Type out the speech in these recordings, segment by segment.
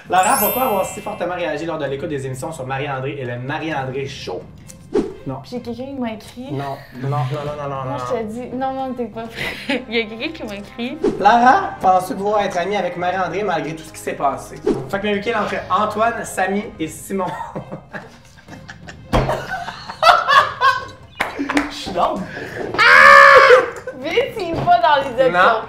Laura, pourquoi avoir si fortement réagi lors de l'écoute des émissions sur Marie-André et le Marie-André Show? Non. Puis il y a quelqu'un qui m'a écrit. Non, non, non, non, non, non. Moi, je te dis, non, t'es pas prêt. Il y a quelqu'un qui m'a écrit. Lara, penses-tu pouvoir être amie avec Marie-André malgré tout ce qui s'est passé? Fait que le week-end entre Antoine, Samy et Simon. Je suis drôle. Vite, il va dans les options. Non.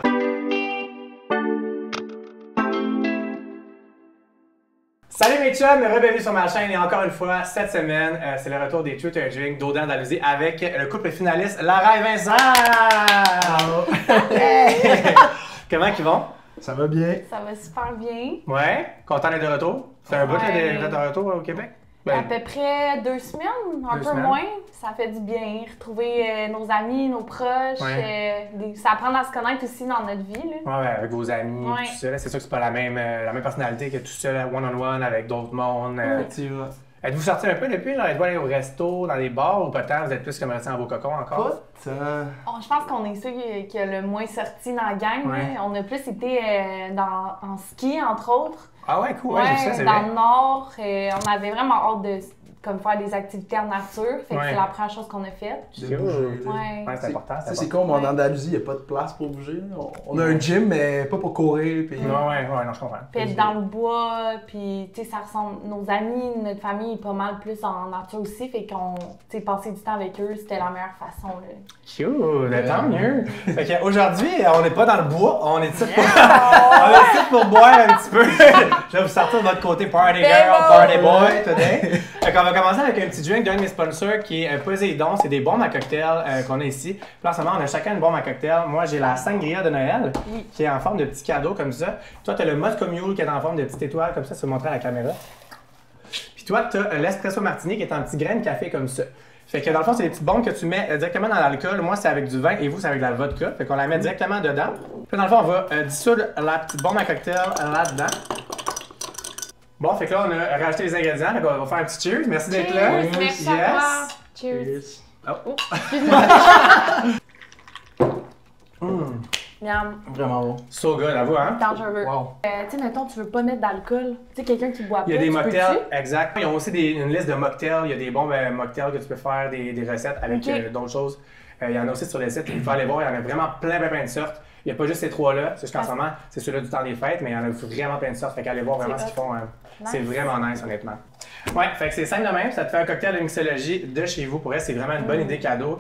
Salut mes chums, bienvenue sur ma chaîne et encore une fois, cette semaine, c'est le retour des Truth or Drink d'Audin d'Alousie avec le couple finaliste Lara et Vincent! Hey! Comment ils vont? Ça va bien. Ça va super bien. Ouais, content d'être de retour. C'est un bout d'être de retour au Québec? À peu près 2 semaines, un peu moins. Ça fait du bien. Retrouver nos amis, nos proches. Ça apprend à se connaître aussi dans notre vie. Là. Ouais, avec vos amis, tout ça. C'est sûr que c'est pas la même personnalité que tout seul, one-on-one, avec d'autres mondes. Êtes-vous sortis un peu depuis? Êtes-vous allés au resto, dans des bars ou pas tant? Vous êtes plus comme restés dans vos cocons encore? Je pense qu'on est ceux qui a le moins sorti dans la gang. Ouais. On a plus été en ski, entre autres. Ah ouais, cool. Ouais, j'ai vu ça, c'est dans vrai. le nord, on avait vraiment hâte de faire des activités en nature. Fait que c'est la première chose qu'on a faite. De bouger. C'est important. C'est con, mais en Andalousie, il n'y a pas de place pour bouger. On a un gym, mais pas pour courir. Puis... non, je comprends. Puis être dans le bois, puis tu sais, ça ressemble. Nos amis, notre famille est pas mal plus en nature aussi. Fait qu'on, tu sais, passer du temps avec eux, c'était la meilleure façon. Là. Cute, tant mieux. Fait qu'aujourd'hui, on n'est pas dans le bois, on est ici pour boire un petit peu. Je vais vous sortir de votre côté party girl, party boy today. Fait qu'on va commencer avec un petit drink d'un de mes sponsors qui est Poséidon. C'est des bombes à cocktail qu'on a ici. Puis en ce moment, on a chacun une bombe à cocktail. Moi, j'ai la sangria de Noël qui est en forme de petit cadeau comme ça. Toi, tu as le Moscow Mule qui est en forme de petite étoile comme ça, tu vas montrer à la caméra. Puis toi, tu as l'espresso martini qui est en petit grain de café comme ça. Fait que dans le fond, c'est des petites bombes que tu mets directement dans l'alcool. Moi, c'est avec du vin et vous, c'est avec de la vodka. Fait qu'on la met directement dedans. Puis dans le fond, on va dissoudre la petite bombe à cocktail là-dedans. Bon, fait que là, on a rajouté les ingrédients. Donc, on va faire un petit cheers. Merci d'être là. Merci à toi. Cheers. Oh. Miam. Vraiment bon. So good, à vous, hein? Dangereux. Wow. Tu sais, mettons, tu veux pas mettre d'alcool. Tu sais, quelqu'un qui boit pas. Il y a des tu mocktails, peux-tu? exact. Ils ont aussi une liste de mocktails. Il y a des bons mocktails que tu peux faire, des recettes avec d'autres choses. Il y en a aussi sur les sites. Il faut aller voir. Il y en a vraiment plein de sortes. Il n'y a pas juste ces trois-là. C'est juste qu'en ce moment, c'est ceux-là du temps des fêtes, mais il y en a vraiment plein de sortes. Fait qu'allez voir vraiment ce qu'ils font. C'est vraiment nice, honnêtement. Ouais, fait que c'est simple de même. Ça te fait un cocktail de mixologie de chez vous. Pour elle, c'est vraiment une bonne idée cadeau.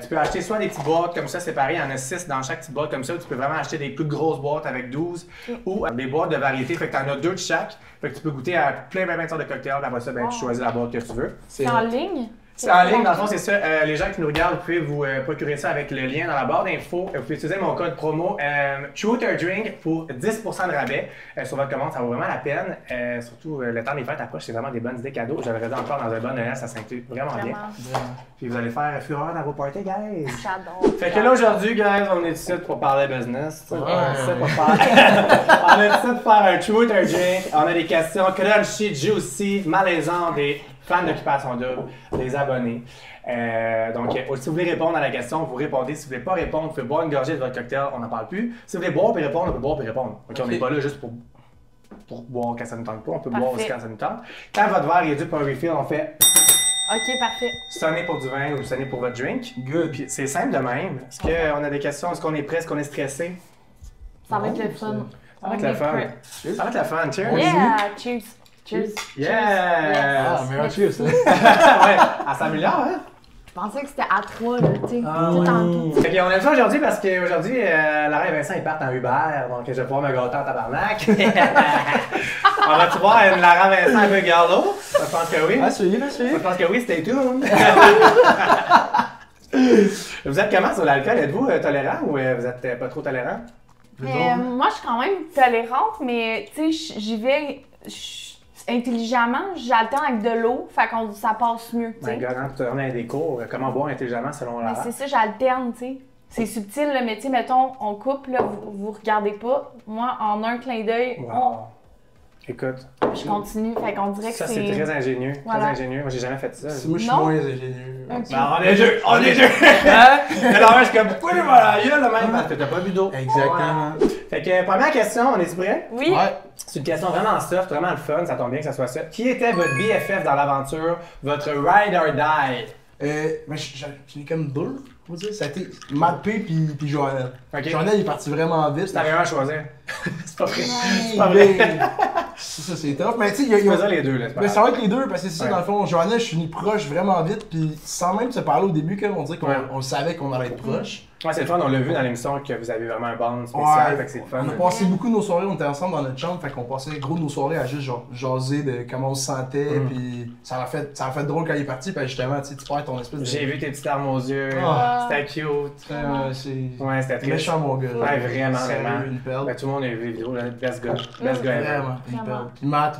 Tu peux acheter soit des petites boîtes comme ça séparées. Il y en a 6 dans chaque petite boîte comme ça. Ou tu peux vraiment acheter des plus grosses boîtes avec 12 ou des boîtes de variété. Fait que tu en as 2 de chaque. Fait que tu peux goûter à plein de sortes de cocktails. Après ça, ben, tu choisis la boîte que tu veux. C'est en ligne? C'est en ligne, dans le fond, c'est ça. Les gens qui nous regardent, vous pouvez vous procurer ça avec le lien dans la barre d'infos. Vous pouvez utiliser mon code promo Truth or Drink pour 10% de rabais sur votre commande. Ça vaut vraiment la peine. Surtout, le temps des fêtes approche, c'est vraiment des bonnes idées cadeaux. Je le redis encore dans un bon Noël, ça s'inclut vraiment bien. Puis vous allez faire fureur dans vos parties, guys. J'adore. Fait que là, aujourd'hui, guys, on est ici pour parler business. On est ici pour faire un Truth or Drink. On a des questions crunchy, juicy, malaisantes, des fans d'Occupation Double, des abonnés. Donc, si vous voulez répondre à la question, vous répondez. Si vous ne voulez pas répondre, vous pouvez boire une gorgée de votre cocktail, on n'en parle plus. Si vous voulez boire et répondre, on peut boire et répondre. OK, on n'est pas là juste pour boire quand ça ne tente pas, on peut boire aussi quand ça nous tente. Quand votre verre est dû pour un refill, on fait OK, parfait. sonner pour du vin ou sonner pour votre drink. Good. Puis c'est simple de même. Est-ce qu'on a des questions? Est-ce qu'on est prêt? Est-ce qu'on est stressé? Ça va être le fun. Ça va être le fun. Ça va être le fun. Cheers! Yeah! Cheers! Cheers! Yeah! Ah, meilleur cheers, ça. Ouais, elle s'améliore, hein? Je pensais que c'était à 3, là, tu sais. Tout oui. en tout. Fait qu'on aime ça aujourd'hui parce qu'aujourd'hui, Lara et Vincent, ils partent en Uber, donc je vais pouvoir me gâter en tabarnak. On va-tu voir une Lara Vincent un peu garlot? Je pense que oui. Je pense que oui, stay tuned. Vous êtes comment sur l'alcool? Êtes-vous tolérant ou vous êtes pas trop tolérant? Moi, je suis quand même tolérante, mais tu sais, j'y vais intelligemment, j'alterne avec de l'eau, fait que ça passe mieux, tu sais. Quand tu remets des cours, comment boire intelligemment selon Lara? C'est ça, j'alterne, tu sais. C'est subtil, là, mais tu sais, mettons, on coupe, là, vous regardez pas. Moi, en un clin d'œil, Écoute. Je continue, fait qu'on dirait que c'est... Ça, c'est très ingénieux. Voilà. Très ingénieux. Moi, j'ai jamais fait ça. Moi, je suis moins ingénieux. Okay. Ben, on est deux! On est deux! Hein? Alors, je suis comme, pourquoi je vais à la gueule, le même? Parce que t'as pas bu d'eau. Exactement. Fait que, première question, on est-tu prêts? Oui. Ouais. C'est une question vraiment soft, vraiment le fun, ça tombe bien que ça soit ça. Qui était votre BFF dans l'aventure, votre ride or die? Ben, j'en ai comme deux, faut dire. Ça a été Matt P puis Joannelle. Ok. Joannelle est parti vraiment vite. T'avais un à choisir. C'est pas vrai. C'est C'est pas vrai. Ça, c'est tough. Mais tu sais, il y Tu a. faisais les deux, là. C'est pas Mais grave. ça va être les deux, parce que c'est ça, Ouais. dans le fond, Joannelle, je suis venu proche vraiment vite, puis sans même se parler au début, comme on dirait qu'on Ouais. on savait qu'on allait être proche. Ouais, c'est le fun, on l'a vu dans l'émission que vous avez vraiment un bond spécial, fait que c'est le fun. On a passé beaucoup de nos soirées, on était ensemble dans notre chambre, fait qu'on passait gros de nos soirées à juste genre jaser de comment on se sentait, puis ça m'a fait drôle quand il est parti, puis justement, tu sais, tu perds ton espèce de. J'ai vu tes petites larmes aux yeux, Ah. c'était cute. C'est Ouais, c'était triste. méchant, mon gars. Ouais, vraiment, Sérieux, vraiment. une perle. Ben, tout le monde a vu les vidéos, là. Best gars. Best gars ever. Vraiment, une Vraiment. perle. Puis Matt,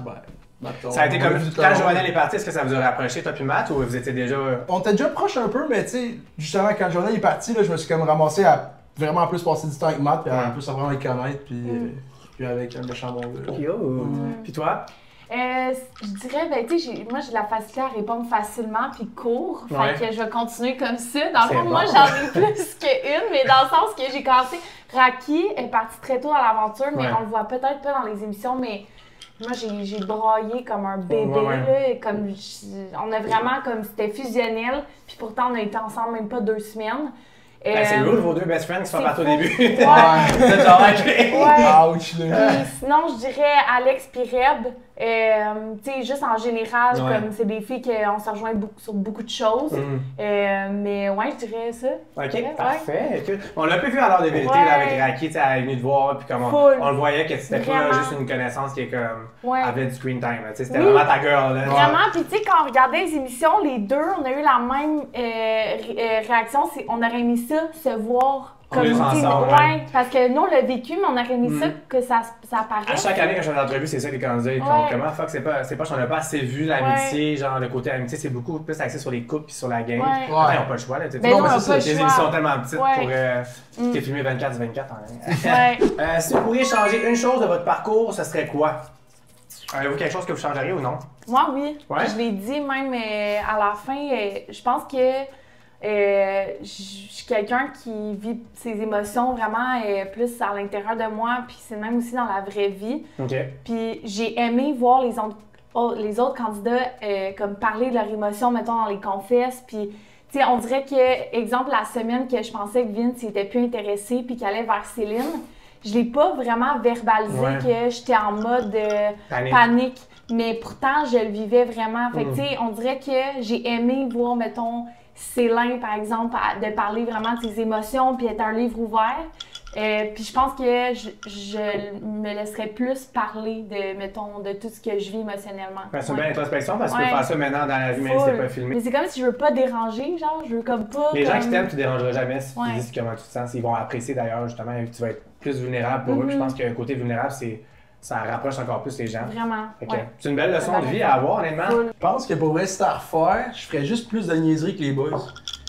Ça a été comme. Quand Joannelle est partie, est-ce que ça vous a rapproché, toi puis Matt, ou vous étiez déjà. On était déjà proche un peu, mais tu sais, justement, quand Joannelle est parti, là, je me suis comme ramassé à vraiment plus passer du temps avec Matt, puis à plus à vraiment le connaître, puis avec un méchant bon gars. Yo! Puis toi? Je dirais, ben, tu sais, moi, j'ai de la facilité à répondre facilement puis court. Ouais. Fait que je vais continuer comme ça. Dans le C'est fond, moi, bon. j'en ai plus qu'une, mais dans le sens que j'ai commencé. Raki est parti très tôt dans l'aventure, mais Ouais. on le voit peut-être pas dans les émissions, mais moi, j'ai broyé comme un bébé, Ouais. là. Comme, on a vraiment, comme, c'était fusionnel. Puis pourtant, on a été ensemble même pas 2 semaines. Ben, c'est rude, vos deux best friends qui sont c'est partis au fou. début. Ouais. Vous êtes genre, ok. Ouais. Ouch, là. Puis sinon, je dirais Alex puis Reb. Tu sais, juste en général, Ouais. comme c'est des filles qu'on se rejoint sur beaucoup de choses. Mais ouais, je dirais ça. Ok, Ouais. parfait. Écoute, on l'a un peu vu à l'heure de vérité Ouais. là, avec Raki, tu sais, elle est venue te voir, puis comme Full. on le voyait que c'était pas Vraiment. juste une connaissance qui est comme. Ouais. Avait du screen time, là, tu sais, c'était Oui. vraiment ta girl. Là. Vraiment, puis tu sais, quand on regardait les émissions, les deux, on a eu la même réaction. On aurait aimé ça, se voir comme Plus tu sais, ensemble, ouais, ouais. parce que nous, on l'a vécu, mais on aurait aimé ça que ça À apparaisse. chaque année, quand je fais des entrevues, c'est ça les candidats. Ils font Ouais. comment fuck, c'est pas, on n'a pas assez vu l'amitié, genre le côté amitié, c'est beaucoup plus axé sur les couples puis sur la game. Ouais. Après, ils n'ont pas le choix, là. Tu sais, Ben non, non, mais on c'est a pas ça, le les choix. émissions sont tellement petites Ouais. pour t'es filmé 24/24 en ligne. Ouais. Si vous pourriez changer une chose de votre parcours, ce serait quoi? Avez-vous quelque chose que vous changeriez ou non? Moi, oui. Ouais? Je l'ai dit même à la fin. Je pense que je suis quelqu'un qui vit ses émotions vraiment plus à l'intérieur de moi, puis c'est même aussi dans la vraie vie. Ok. Puis j'ai aimé voir les autres candidats comme parler de leurs émotions, mettons, dans les confesses. Puis, tu sais, on dirait que, exemple, la semaine que je pensais que Vince était plus intéressé puis qu'il allait vers Céline, je l'ai pas vraiment verbalisé Ouais. que j'étais en mode panique. Mais pourtant, je le vivais vraiment. Fait que, tu sais, on dirait que j'ai aimé voir, mettons, Céline, par exemple, de parler vraiment de ses émotions puis être un livre ouvert. Puis je pense que je me laisserais plus parler de, mettons, de tout ce que je vis émotionnellement. Ben, c'est une Ouais. belle introspection parce que tu Ouais. peux faire ça maintenant dans la vie, même si Full. c'est pas filmé. Mais c'est comme si je veux pas déranger, genre, je veux comme pas. Les gens comme... qui t'aiment, tu ne dérangeras jamais si Ouais. tu dis comment tu te sens. Ils vont apprécier d'ailleurs, justement, et tu vas être plus vulnérable pour eux. Puis je pense que le côté vulnérable, ça rapproche encore plus les gens. Vraiment. Fait que Ouais. c'est une belle leçon de vie à avoir, honnêtement. Full. Je pense que pour vrai, si c'était à refaire, je ferais juste plus de niaiseries que les boys.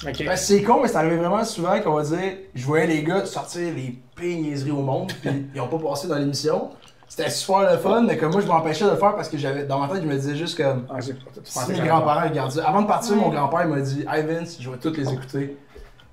Ok. Ben, c'est con, mais ça arrivait vraiment souvent qu'on va dire, je voyais les gars sortir les pires niaiseries au monde, puis ils ont pas passé dans l'émission. C'était super le fun, mais comme moi, je m'empêchais de le faire parce que j'avais dans ma tête, je me disais juste comme, Ah, tu si pensais mes que grands-parents regardent ça. Avant de partir, Ouais. mon grand-père m'a dit, hey Vince, je vais toutes les écouter.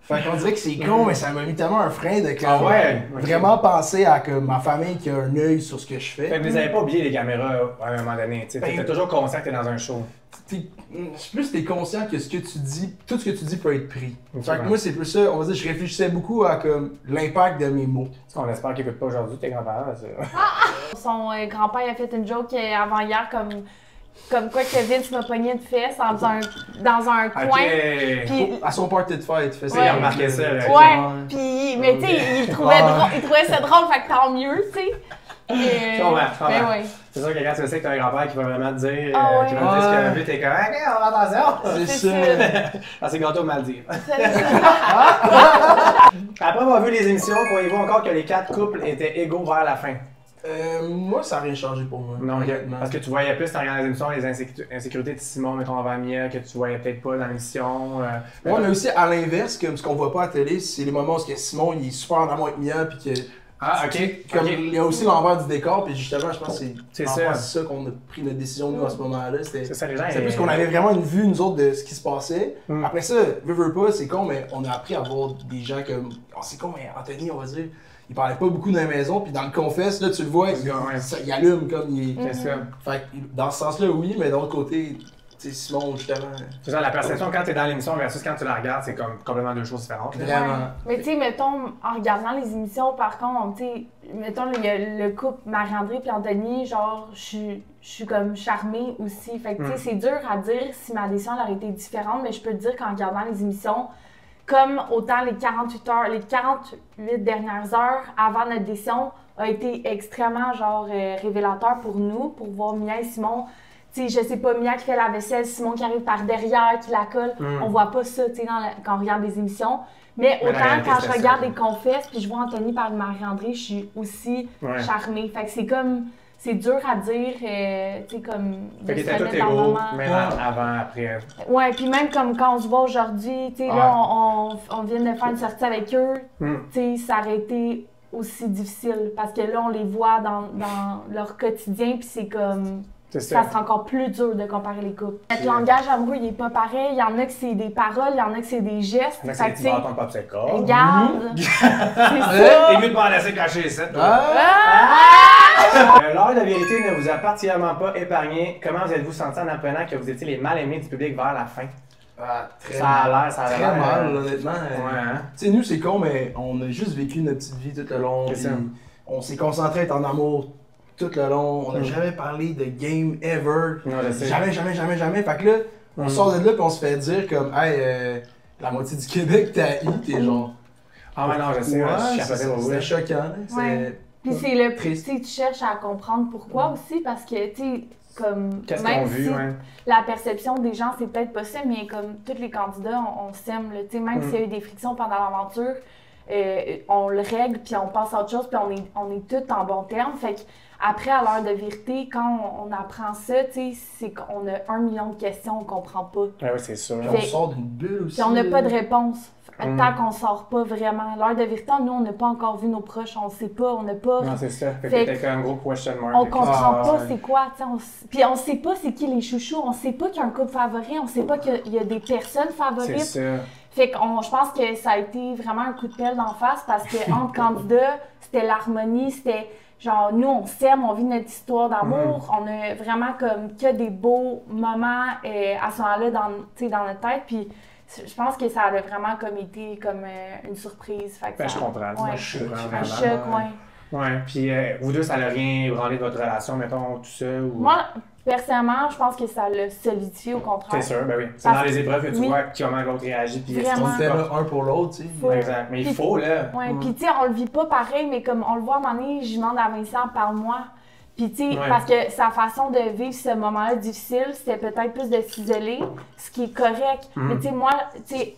Fait qu'on dirait que c'est con, mais ça m'a mis tellement un frein de comme, Ah ouais? Ok. vraiment penser à comme, ma famille qui a un œil sur ce que je Fait fais. que vous n'avez pas oublié les caméras à un moment donné. Tu Ben, es toujours conscient que tu es dans un show. C'est plus t'es conscient que ce que tu dis, tout ce que tu dis peut être pris. Ok, Fait que ouais. moi, c'est plus ça, on va dire, je réfléchissais beaucoup à comme l'impact de mes mots. On espère qu'ils n'écoutent pas aujourd'hui, tes grands-parents. parce que- Son grand-père a fait une joke avant hier comme quoi que Vince m'a pogné de fesses dans un coin. Ok. Puis, À son party de fête, il fait ça. Ouais. Il a remarqué ça, là. ouais, puis, mais tu sais, il trouvait ça drôle, fait que tant mieux, tu sais. Je comprends, je comprends. Ben ouais. C'est sûr que quand tu sais que t'as un grand-père qui va vraiment te dire, Ah ouais. qui va te dire ce qu'il a vu, t'es comme, ok, on va attention. C'est C'est ça. Ah, c'est gâteau Maldives. C'est ça. Après avoir vu les émissions, croyez-vous encore que les 4 couples étaient égaux vers la fin? Moi, ça n'a rien changé pour moi. Non, ok. honnêtement. Parce que tu voyais plus dans les émissions les insécurités de Simon, mettons, envers Mia, que tu voyais peut-être pas dans l'émission. Ouais, mais aussi à l'inverse, comme ce qu'on voit pas à la télé, c'est les moments où Simon il est super en amour avec Mia, puis que Ah, ok. Il y a aussi l'envers du décor, puis justement, je pense que c'est ça qu'on a pris notre décision, nous, à ce moment-là. C'est ça, les gens. C'est plus qu'on avait vraiment une vue, nous autres, de ce qui se passait. Après ça, veux pas, c'est con, mais on a appris à voir des gens comme. Oh, c'est con, mais Anthony, on va dire, il parlait pas beaucoup dans la maison, puis dans le confesse, là, tu le vois, il allume comme il est. C'est ça. Fait que dans ce sens-là, oui, mais de l'autre côté. C'est Simon, justement. C'est ça, la perception quand tu es dans l'émission versus quand tu la regardes, c'est comme complètement deux choses différentes. Vraiment. Ouais. Mais tu sais, mettons, en regardant les émissions, par contre, tu sais, mettons, il y a le couple Marie-André puis Anthony, genre, je suis comme charmée aussi. Fait que tu sais, c'est dur à dire si ma décision aurait été différente, mais je peux te dire qu'en regardant les émissions, comme autant les 48 dernières heures avant notre décision a été extrêmement, genre, révélateur pour nous, pour voir Mia et Simon. Tu sais, je sais pas, Mia qui fait la vaisselle, Simon qui arrive par derrière, qui la colle. On voit pas ça, tu sais, quand on regarde les émissions. Mais autant quand je regarde les confesses puis je vois Anthony par Marie-André, je suis aussi charmée. Fait que c'est comme, c'est dur à dire, tu sais, comme, de se remettre dans le moment. Même avant, après. Ouais, puis même comme quand on se voit aujourd'hui, tu sais, là, on vient de faire une sortie avec eux, tu sais, ça aurait été aussi difficile parce que là, on les voit dans leur quotidien puis c'est comme... Ça sera encore plus dur de comparer les couples. Notre langage amoureux, il est pas pareil. Il y en a que c'est des paroles, il y en a que c'est des gestes. Il y en a que c'est des bâtons de popsicle. Regarde! C'est ça! T'es mieux de m'en laisser cacher ça. L'heure de la vérité ne vous a particulièrement pas épargné. Comment vous êtes-vous senti en apprenant que vous étiez les mal-aimés du public vers la fin? Ça a l'air très mal, honnêtement. Ouais, Tu sais, nous, c'est con, mais on a juste vécu notre petite vie tout le long. On s'est concentré à être en amour tout le long, on n'a jamais parlé de game ever. Jamais. Fait que là, on sort de là et on se fait dire comme, hey, la moitié du Québec t'a haï, t'es genre. Ah ouais, non, je sais, c'est choquant. Puis c'est le triste. Tu cherches à comprendre pourquoi aussi, parce que, tu sais, comme. Qu'est-ce qu'on a vu, la perception des gens, c'est peut-être pas ça, mais comme tous les candidats, on s'aime, tu sais, même s'il y a eu des frictions pendant l'aventure, on le règle, puis on passe à autre chose, puis on est tous en bon terme. Fait que, après, à l'heure de vérité, quand on apprend ça, tu sais, c'est qu'on a 1 million de questions, on comprend pas. Oui, c'est sûr. Puis on sort d'une bulle aussi. Puis on n'a pas de réponse. Tant qu'on sort pas vraiment. À l'heure de vérité, nous, on n'a pas encore vu nos proches, on sait pas, on n'a pas... Non, c'est ça. Fait que un gros question mark. On comprend pas c'est quoi, tu sais. Puis on sait pas c'est qui les chouchous, on sait pas qu'il y a un couple favori, on sait pas qu'il y a des personnes favorites. C'est ça. Fait que je pense que ça a été vraiment un coup de pelle d'en face parce que entre candidats, c'était l'harmonie, c'était... Genre, nous, on s'aime, on vit notre histoire d'amour. On a vraiment comme que des beaux moments à ce moment-là dans notre tête. Puis je pense que ça a vraiment comme été comme une surprise. Fait que je comprends. Moi, je suis vraiment... Un choc, Ouais. Puis vous deux, ça n'a rien ébranlé de votre relation, mettons, tout ça? Ou... Moi, personnellement, je pense que ça l'a solidifié au contraire. C'est sûr, ben oui. C'est dans les épreuves que tu vois comment l'autre réagit. Puis on était là un pour l'autre, tu sais. Exact. Mais il faut, là. Oui, puis tu sais, on le vit pas pareil, mais comme on le voit à un moment donné, je demande à Vincent, parle-moi. Puis tu sais, parce que sa façon de vivre ce moment-là difficile, c'était peut-être plus de s'isoler, ce qui est correct. Mais tu sais, moi, tu sais,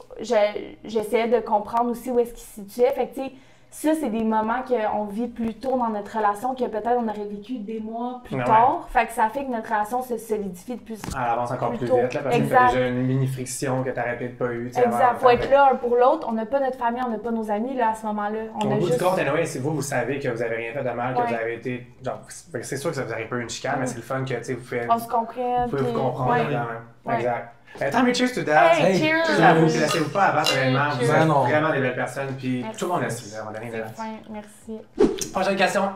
j'essayais de comprendre aussi où est-ce qu'il se situait. Fait que tu sais, ça, c'est des moments qu'on vit plus tôt dans notre relation que peut-être on aurait vécu des mois plus tard. Fait que ça fait que notre relation se solidifie de plus tôt. Elle avance encore plus vite, là, parce que t'as déjà une mini-friction que t'aurais peut-être pas eue. Exact. Faut être là un pour l'autre. On n'a pas notre famille, on n'a pas nos amis là, à ce moment-là. Au bout du compte, si vous savez que vous avez rien fait de mal, que vous avez été... Genre, c'est sûr que ça vous arrive pas une chicane, mais c'est le fun que, tu sais, vous faites... On se comprenne. Vous pouvez vous comprendre quand même. Exact. Tant mieux, cheers to that. Hey, cheers! Vous ne laissez-vous pas abattre, réellement. Vous êtes vraiment des belles personnes. Puis tout le monde a su, là, on va donner de la. Merci. Prochaine question.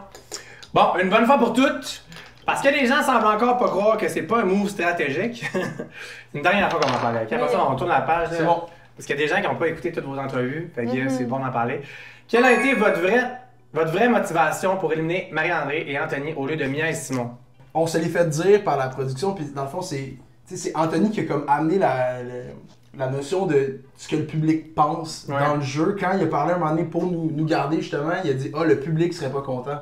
Bon, une bonne fois pour toutes. Parce que les gens semblent encore pas croire que c'est pas un move stratégique. Une dernière fois qu'on en parlait. Après ça, on tourne la page. C'est bon. Parce qu'il y a des gens qui n'ont pas écouté toutes vos entrevues. Fait que c'est bon d'en parler. Quelle a été votre vraie motivation pour éliminer Marie-André et Anthony au lieu de Mia et Simon? On se l'est fait dire par la production, puis dans le fond, c'est Anthony qui a comme amené la notion de ce que le public pense dans le jeu. Quand il a parlé un moment donné pour nous garder, justement, il a dit « Ah, le public serait pas content ».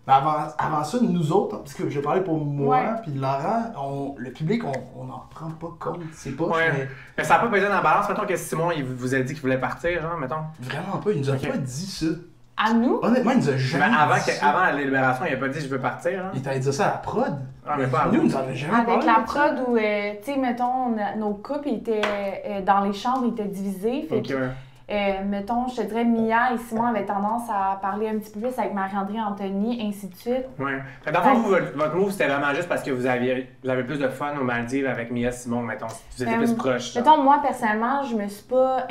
Mais avant ça, nous autres, parce que je parlais pour moi puis Laurent, le public, on n'en prend pas compte. C'est pas... Mais ça n'a pas pesé dans la balance, mettons que Simon il vous a dit qu'il voulait partir, genre, mettons? Vraiment pas, il nous a pas dit ça. À nous? Honnêtement, il nous a jamais dit ça. Avant la libération, il a pas dit « je veux partir ». Hein? Il t'avait dit ça à la prod. Ah, mais pas à nous, il nous en a jamais parlé. Avec la prod où, tu sais, mettons, nos couples étaient dans les chambres, ils étaient divisés. Fait que Mettons, je te dirais, Mia et Simon avaient tendance à parler un petit peu plus avec Marie-André, Anthony, ainsi de suite. Oui. Dans le fond, votre move, c'était vraiment juste parce que vous avez plus de fun aux Maldives avec Mia, Simon, mettons. Vous étiez plus proches. Mettons, moi, personnellement, je me suis pas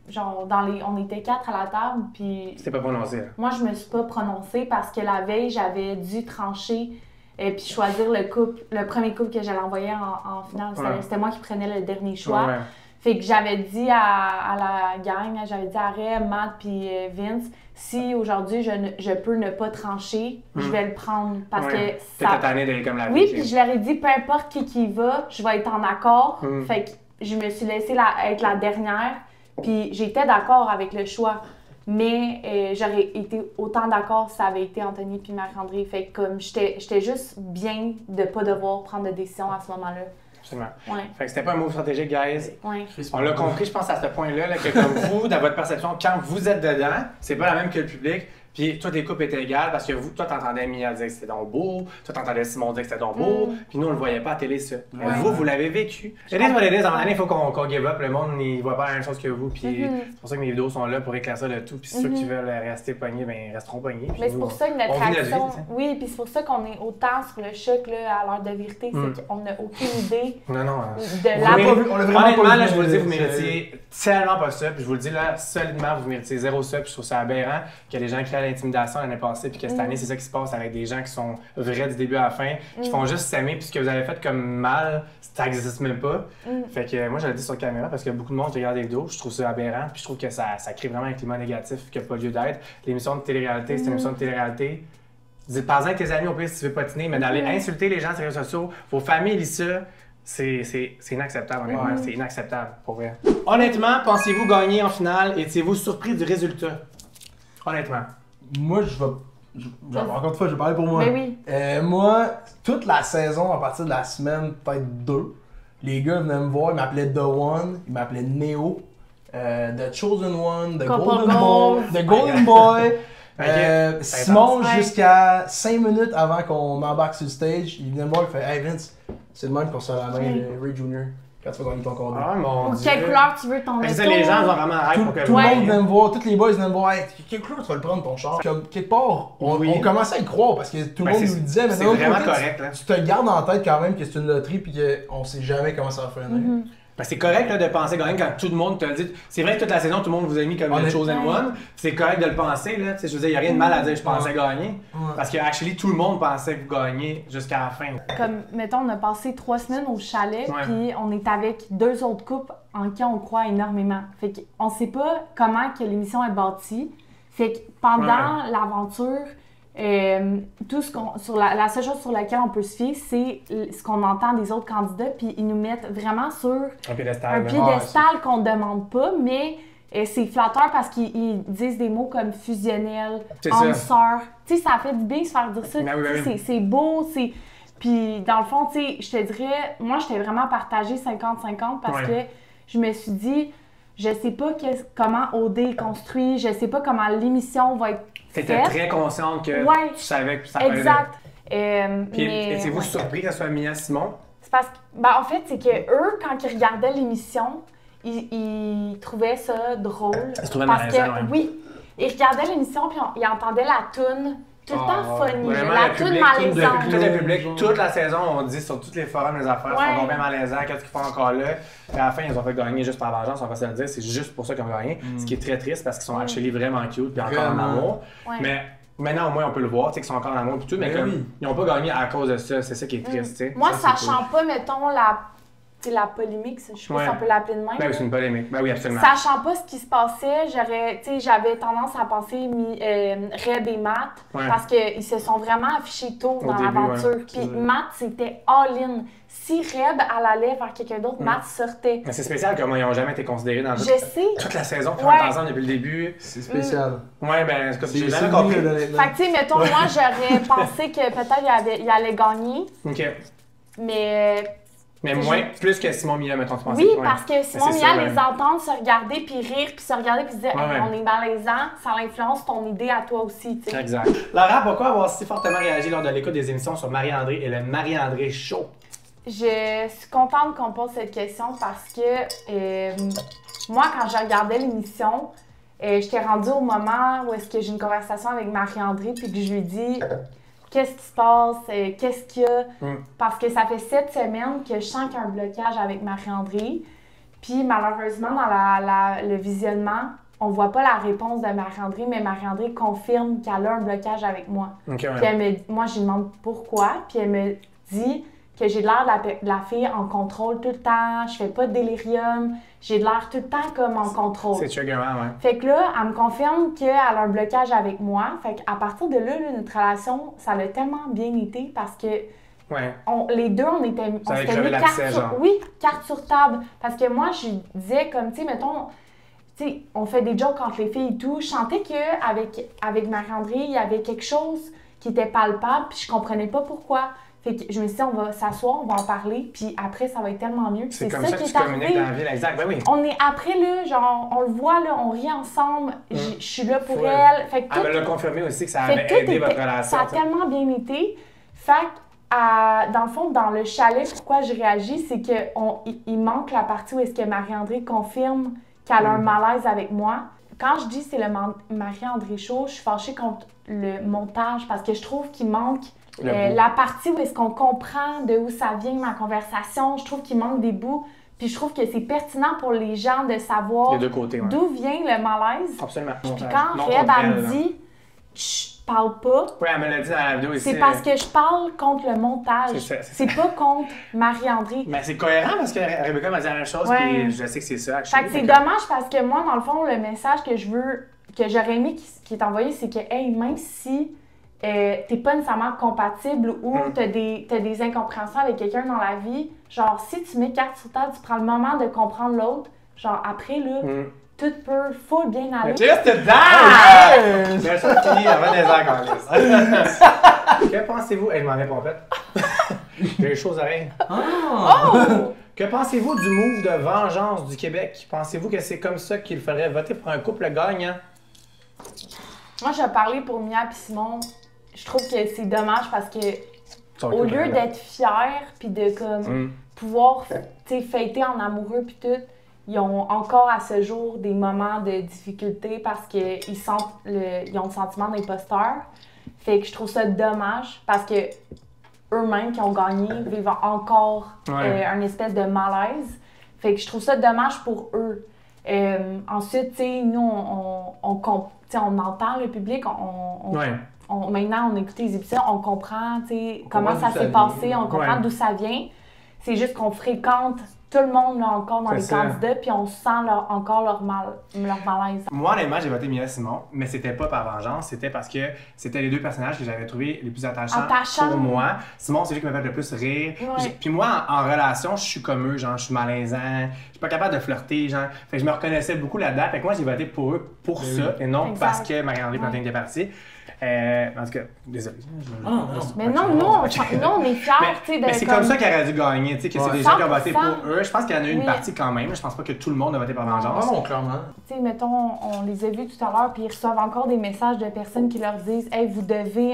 genre, on était 4 à la table, puis... C'était pas prononcé, là. Moi, je me suis pas prononcée parce que la veille, j'avais dû trancher puis choisir le premier couple que j'allais envoyer en finale. C'était moi qui prenais le dernier choix. Ouais. Fait que j'avais dit à la gang, j'avais dit à Ray, Matt puis Vince, si aujourd'hui je peux ne pas trancher, je vais le prendre parce que ça... T'es d'aller comme la Oui, puis je leur ai dit, peu importe qui y va, je vais être en accord. Fait que je me suis laissée être la dernière, puis j'étais d'accord avec le choix. Mais j'aurais été autant d'accord si ça avait été Anthony puis Marc-André. Fait que comme j'étais juste bien de pas devoir prendre de décision à ce moment-là. Absolument. Ouais. Fait que c'était pas un move stratégique, guys. Ouais. On l'a compris, je pense, à ce point-là, que comme vous, dans votre perception, quand vous êtes dedans, c'est pas la même que le public. Puis toi, tes coupes étaient égales parce que toi, t'entendais Mia dire que c'était donc beau, toi, t'entendais Simon dire que c'était donc beau, puis nous, on le voyait pas à la télé, ça. Vous l'avez vécu. It is what it is. En année, il faut qu'on give up. Le monde, il voit pas la même chose que vous. Puis c'est pour ça que mes vidéos sont là pour éclaircir le tout. Puis ceux qui veulent rester pognés, ben resteront pognés. Mais c'est pour ça que notre réaction. Oui, puis c'est pour ça qu'on est autant sur le choc là, à l'heure de vérité. C'est qu'on n'a aucune idée de la. Honnêtement, là, je vous le dis, vous méritez tellement pas ça. Puis je vous le dis, là, solidement, vous méritez zéro ça. Puis je trouve ça aberrant qu'il y a des gens qui créent l'intimidation l'année passée. Puis que cette année, c'est ça qui se passe avec des gens qui sont vrais du début à la fin, qui font juste s'aimer. Puis ce que vous avez fait comme mal, ça n'existe même pas. Fait que moi, je le dis sur caméra parce qu'il y a beaucoup de monde qui regarde les vidéos. Je trouve ça aberrant. Puis je trouve que ça crée vraiment un climat négatif qui n'a pas lieu d'être. L'émission de télé-réalité, c'est une émission de télé-réalité. Parle-en avec tes amis, au pire, si tu veux patiner, mais d'aller insulter les gens sur les réseaux sociaux, vos familles lisent ça. C'est inacceptable, honnêtement. C'est inacceptable, pour vrai. Honnêtement, pensez-vous gagner en finale? Étiez-vous surpris du résultat? Honnêtement. Moi, encore une fois, je vais parler pour moi. Mais oui. Moi, toute la saison, à partir de la semaine, peut-être 2, les gars venaient me voir, ils m'appelaient The One, ils m'appelaient Neo, The Chosen One, The Golden Boy. Simon, jusqu'à 5 minutes avant qu'on embarque sur le stage, il venait me voir et fait « Hey Vince, c'est le même qu'on se la main de Ray Jr. quand tu vas gagner ton condom. » Ah mon Dieu! Quelle couleur tu veux ton auto? Les gens ont vraiment hâte pour que tout le monde venait me voir, tous les boys venaient me voir « Hey, quelle couleur tu vas le prendre ton char? » Comme quelque part, on commençait à y croire parce que tout le monde nous le disait, mais c'est vraiment correct. Tu te gardes en tête quand même que c'est une loterie et qu'on sait jamais comment ça va finir. Ben, c'est correct là, de penser gagner quand tout le monde te le dit. C'est vrai que toute la saison, tout le monde vous a mis comme le Chosen One. C'est correct de le penser. Là. Je veux dire, il n'y a rien de mal à dire je pensais gagner. Parce que actually, tout le monde pensait que vous gagnez jusqu'à la fin. Comme, mettons, on a passé 3 semaines au chalet, puis on est avec 2 autres couples en qui on croit énormément. Fait qu'on sait pas comment que l'émission est bâtie. Fait que pendant l'aventure, tout ce la seule chose sur laquelle on peut se fier, c'est ce qu'on entend des autres candidats, puis ils nous mettent vraiment sur un piédestal qu'on ne demande pas, mais c'est flatteur parce qu'ils disent des mots comme fusionnel, âme sœur. Tu sais, ça fait du bien se faire dire ça. C'est beau, c'est... Puis dans le fond, tu sais, je te dirais, moi j'étais vraiment partagée 50-50 parce que je me suis dit, je sais pas comment OD est construit, je sais pas comment l'émission va être. T'étais très consciente que tu savais que ça allait. Exact. Puis étiez-vous surpris que ce soit Mia Simon? C'est parce que, en fait, c'est que eux, quand ils regardaient l'émission, ils trouvaient ça drôle. Ils se trouvaient malaisant, oui, ils regardaient l'émission puis ils entendaient la toune. Tout le temps funny, la toune malaisante. Tout le public, toute la saison, on dit sur tous les forums, les affaires, ils sont bien malaisants, qu'est-ce qu'ils font encore là? Puis à la fin, ils ont fait gagner juste par vengeance, on va se le dire, c'est juste pour ça qu'ils ont gagné. Ce qui est très triste parce qu'ils sont actually vraiment cute puis encore en amour. Mais maintenant, au moins, on peut le voir, tu sais, qu'ils sont encore en amour et tout, mais comme ils n'ont pas gagné à cause de ça, c'est ça qui est triste, tu sais. Moi, sachant pas, mettons, la polémique, je sais pas si on peut l'appeler de même. Ben oui, c'est une polémique. Ben oui, absolument. Sachant pas ce qui se passait, j'avais tendance à penser Reb et Matt parce qu'ils se sont vraiment affichés tôt dans l'aventure. Puis Matt, c'était all-in. Si Reb allait vers quelqu'un d'autre, Matt sortait. Mais c'est spécial comment ils n'ont jamais été considérés dans toute la saison, puis ensemble depuis le début. C'est spécial. Ouais, ben c'est comme j'ai jamais compris. Fait que tu sais, mettons, moi j'aurais pensé que peut-être il allait gagner. OK. Mais moins, plus que Simon Mia, mettons, tu pensais. Oui, parce que Simon Mia les entendre se regarder, puis rire, puis se regarder, puis se dire on est malaisant, ça influence ton idée à toi aussi, tu sais. Exact. Laura, pourquoi avoir si fortement réagi lors de l'écoute des émissions sur Marie-André et le Marie-André Show? Je suis contente qu'on pose cette question parce que moi, quand je regardais l'émission, j'étais rendue au moment où est-ce que j'ai une conversation avec Marie-André puis que je lui dis qu'est-ce qui se passe, qu'est-ce qu'il y a. Parce que ça fait 7 semaines que je sens qu'il y a un blocage avec Marie-André. Puis malheureusement, dans le visionnement, on voit pas la réponse de Marie-André, mais Marie-André confirme qu'elle a un blocage avec moi. Okay, ouais. Puis moi, je lui demande pourquoi, puis elle me dit que j'ai l'air de la fille en contrôle tout le temps, je fais pas de délirium, j'ai l'air tout le temps comme en contrôle. C'est triggerant, ouais. Fait que là, elle me confirme qu'elle a un blocage avec moi. Fait qu'à partir de là, notre relation, ça a tellement bien été parce que les deux, on s'était mis carte sur table. Parce que moi, je disais comme, tu sais, mettons, tu sais, on fait des jokes entre les filles et tout. Je sentais qu'avec Marie-André, il y avait quelque chose qui était palpable, puis je comprenais pas pourquoi. Fait que je me suis dit, on va s'asseoir, on va en parler, puis après, ça va être tellement mieux. C'est comme ça que tu communiques dans la ville, exact. Ben oui. On est après, là, genre, on le voit, là, on rit ensemble, je suis là pour elle. Fait que elle me l'a confirmé aussi que ça avait aidé votre relation. Ça a tellement bien été. Fait que, dans le fond, dans le chalet, pourquoi je réagis, c'est qu'il manque la partie où est-ce que Marie-André confirme qu'elle a un malaise avec moi. Quand je dis c'est le Marie-André show, je suis fâchée contre le montage parce que je trouve qu'il manque la partie où est-ce qu'on comprend de où ça vient ma conversation. Je trouve qu'il manque des bouts. Puis je trouve que c'est pertinent pour les gens de savoir d'où vient le malaise. Absolument. Puis quand Reb, elle me dit « Chut, parle pas », oui, elle me l'a dit dans la vidéo ici. C'est parce que je parle contre le montage. C'est pas contre Marie-André. Mais c'est cohérent parce que Rebecca m'a dit la même chose, puis je sais que c'est ça. Fait que c'est dommage parce que moi, dans le fond, le message que j'aurais aimé qui est envoyé, c'est que, hey, même si t'es pas nécessairement compatible ou t'as des incompréhensions avec quelqu'un dans la vie, genre, si tu mets carte sur table, tu prends le moment de comprendre l'autre, genre, après, là, tout peut full bien aller. Just dance! C'est ça qui avant des heures quand Que pensez-vous? Je m'en vais pompette. J'ai les choses à rien. Que pensez-vous du move de vengeance du Québec? Pensez-vous que c'est comme ça qu'il faudrait voter pour un couple gagnant? Moi, je vais parler pour Mia et Simon. Je trouve que c'est dommage parce que au lieu d'être fiers puis de comme pouvoir fêter en amoureux puis tout, ils ont encore à ce jour des moments de difficulté parce qu'ils ils ont le sentiment d'imposteur. Fait que je trouve ça dommage parce que eux-mêmes qui ont gagné vivent encore un espèce de malaise. Fait que je trouve ça dommage pour eux. Ensuite, tu sais, nous, on entend le public, maintenant, on écoute les épisodes, on comprend comment ça s'est passé, on comprend d'où ça vient. C'est juste qu'on fréquente tout le monde là, encore dans les candidats, puis on sent encore leur malaise. Moi, honnêtement, j'ai voté Mia Simon, mais c'était pas par vengeance, c'était parce que c'était les deux personnages que j'avais trouvé les plus attachants pour moi. Simon, c'est lui qui m'a fait le plus rire. Puis moi, en relation, je suis comme eux, genre, je suis malaisant, je suis pas capable de flirter, genre. Fait que je me reconnaissais beaucoup là-dedans. Fait que moi, j'ai voté pour eux pour ça, et non parce que Marie-André Plantin était partie. En tout cas, désolé. Mais non, nous, on est fiers, tu sais. Mais c'est comme ça qu'elle aurait dû gagner, tu sais, que c'est des gens qui ont voté pour eux. Je pense qu'il y en a une partie quand même. Je pense pas que tout le monde a voté par vengeance. Non, clairement. Tu sais, mettons, on les a vus tout à l'heure, puis ils reçoivent encore des messages de personnes qui leur disent « Hey, vous devez... »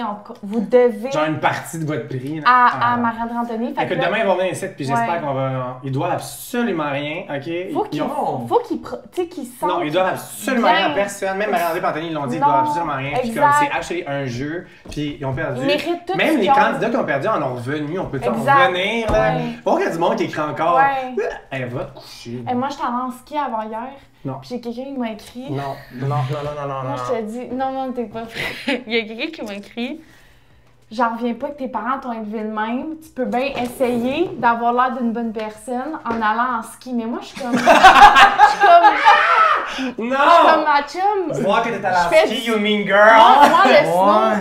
Genre une partie de votre prix. À Marie-André Anthony. Écoute, demain, ils vont venir ici, puis j'espère qu'on va... Ils doivent absolument rien, OK? Faut qu'ils sentent... Non, ils doivent absolument rien à personne. Même Marie-André Anthony, ils l'ont dit, ils doivent absolument rien. Puis comme c'est un jeu, puis ils ont perdu. Même les candidats qui ont perdu en ont revenu. On peut en revenir. Bon, il y a du monde qui écrit encore. Elle va te coucher. Moi, j'étais allée en ski avant hier. Non. Puis j'ai quelqu'un qui m'a écrit. Non. Moi, je te dis, non, t'es pas prêt. Il y a quelqu'un qui m'a écrit. J'en reviens pas que tes parents t'ont élevé de même. Tu peux bien essayer d'avoir l'air d'une bonne personne en allant en ski. Mais moi, je suis comme. Non! Je suis comme ma chum. Voir que t'es à la ski, you mean girl! Moi,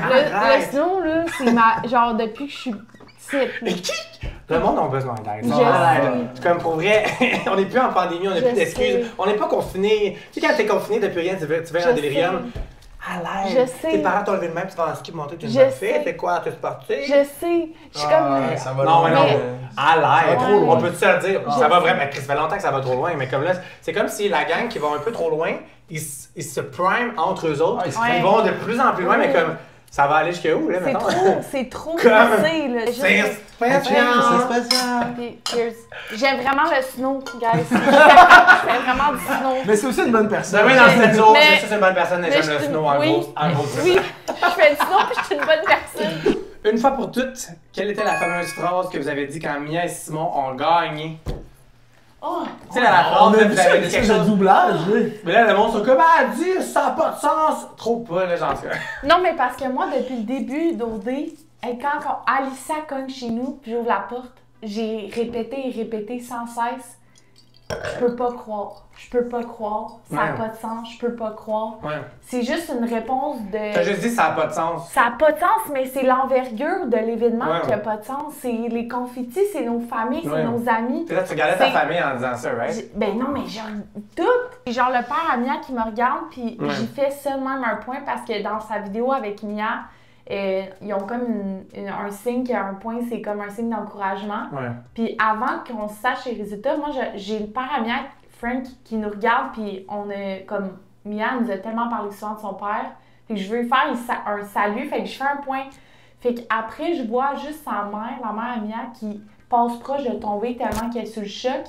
le snow, là, c'est ma. Genre, depuis que je suis petite. Mais qui? Le monde a besoin d'aide. Je sais. Comme pour vrai, on n'est plus en pandémie, on n'a plus d'excuses. On n'est pas confiné. Tu sais, quand t'es confiné depuis rien, tu vas en délirium. À l'aide. Je sais. Tes parents t'ont levé de même, tu vas en ski pour montrer que tu l'as fait. T'es quoi? T'es sportif? Je sais. Je suis comme. Ça va non, loin. À l'aide. Ouais. On peut-tu se le dire? Ça va vraiment. Ça fait longtemps que ça va trop loin, mais comme là, c'est comme si la gang qui va un peu trop loin, ils se priment entre eux autres. Ils vont de plus en plus loin, mais comme. Ça va aller jusqu'à où, là, maintenant? C'est trop comme, poussé, là. C'est spécial. Puis, cheers. J'aime vraiment le snow, guys. C'est vraiment du snow. Mais c'est aussi une bonne personne. Oui, dans cette zone, Mais- c'est une bonne personne, mais j'aime le snow en oui, gros. Oui, je fais du snow puis je suis une bonne personne. Une fois pour toutes, quelle était la fameuse phrase que vous avez dit quand Mia et Simon ont gagné? Oh, Tu sais, la phrase, On a là, vu vous ça, avez une dit quelque espèce de chose. doublage, là. Mais là, le monde sont comme, ah, dis, ça n'a pas de sens. Trop pas, là, genre. non, mais parce que moi, depuis le début d'OD, quand Alissa cogne chez nous puis j'ouvre la porte, j'ai répété et répété sans cesse. Je peux pas croire. Je peux pas croire. Ça n'a Ouais. pas de sens. Je peux pas croire. Ouais. C'est juste une réponse de. T'as juste dit, ça n'a pas de sens. Ça n'a pas de sens, mais c'est l'envergure de l'événement Ouais, qui n'a ouais. pas de sens. C'est les confettis, c'est nos familles, Ouais. c'est nos amis. Tu sais, tu regardais ta C'est- famille en disant ça, right? Ben non, mais genre, tout! Genre, le père à Mia qui me regarde, puis Ouais. j'y fais seulement un point parce que dans sa vidéo avec Mia, ils ont comme un signe qui a un point, c'est comme un signe d'encouragement. Ouais. Puis avant qu'on sache les résultats, moi, j'ai le père à Mia, Frank, qui nous regarde, puis on a comme. Mia nous a tellement parlé souvent de son père. Fait que je veux lui faire un salut, fait que je fais un point. Fait qu'après, je vois juste sa mère, la mère à Mia, qui passe proche de tomber tellement qu'elle est sous le choc.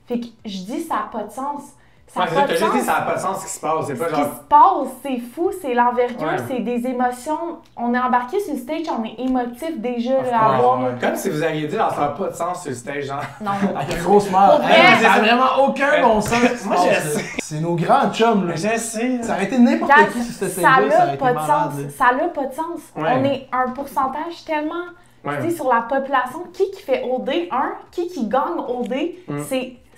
Fait que je dis, ça n'a pas de sens. Ça Ouais, n'a c'est ça, pas t'as de juste dit, sens. ça n'a pas de sens ce qui se passe. C'est Ce pas qui genre. se passe, c'est fou, c'est l'envergure, Ouais. c'est des émotions. On est embarqué sur le stage, on est émotif déjà Of là, à course. voir. Comme si vous aviez dit, alors, ça n'a pas de sens sur le stage, genre. Non. Avec une grosse mère. Pour vrai, Ça a vraiment aucun bon sens. ce qui se Moi, passe, je là. sais. C'est nos grands chums, là. Mais je sais. Ça aurait été n'importe Guys, qui sur cette ça scène-là, ça n'a aurait été pas de malade, sens. là. Ça n'a pas de sens. Ouais. On est un pourcentage tellement. Ouais. Tu sais, sur la population, qui fait OD, qui gagne OD,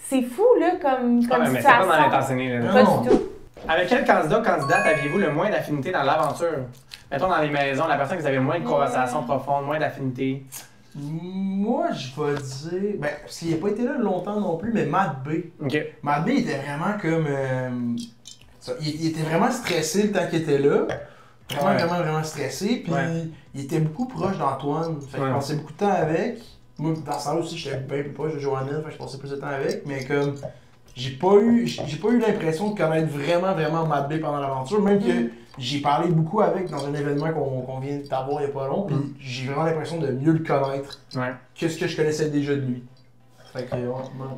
c'est fou, là, comme Ah, mais c'est situation. pas dans l'intentionné, là. Pas Non. du tout. Avec quel candidat ou candidate aviez-vous le moins d'affinité dans l'aventure? Mettons dans les maisons, la personne que vous avez le moins de conversations profondes, moins d'affinité. Moi, je vais dire. Ben, parce qu'il n'a pas été là longtemps non plus, mais Matt B. Ok. Matt B était vraiment comme. Il était vraiment stressé le temps qu'il était là. Vraiment stressé. Puis Ouais. il était beaucoup proche d'Antoine. Fait qu'il passait beaucoup de temps avec. Moi, dans ce temps-là aussi, j'étais bien plus proche de Joannelle. Fait que je passais plus de temps avec. Mais comme. J'ai pas eu l'impression de connaître vraiment Matt B pendant l'aventure. Même que j'ai parlé beaucoup avec dans un événement qu'on vient d'avoir il y a pas long. Puis j'ai vraiment l'impression de mieux le connaître Ouais. que ce que je connaissais déjà de lui. Fait que, ouais, Matt.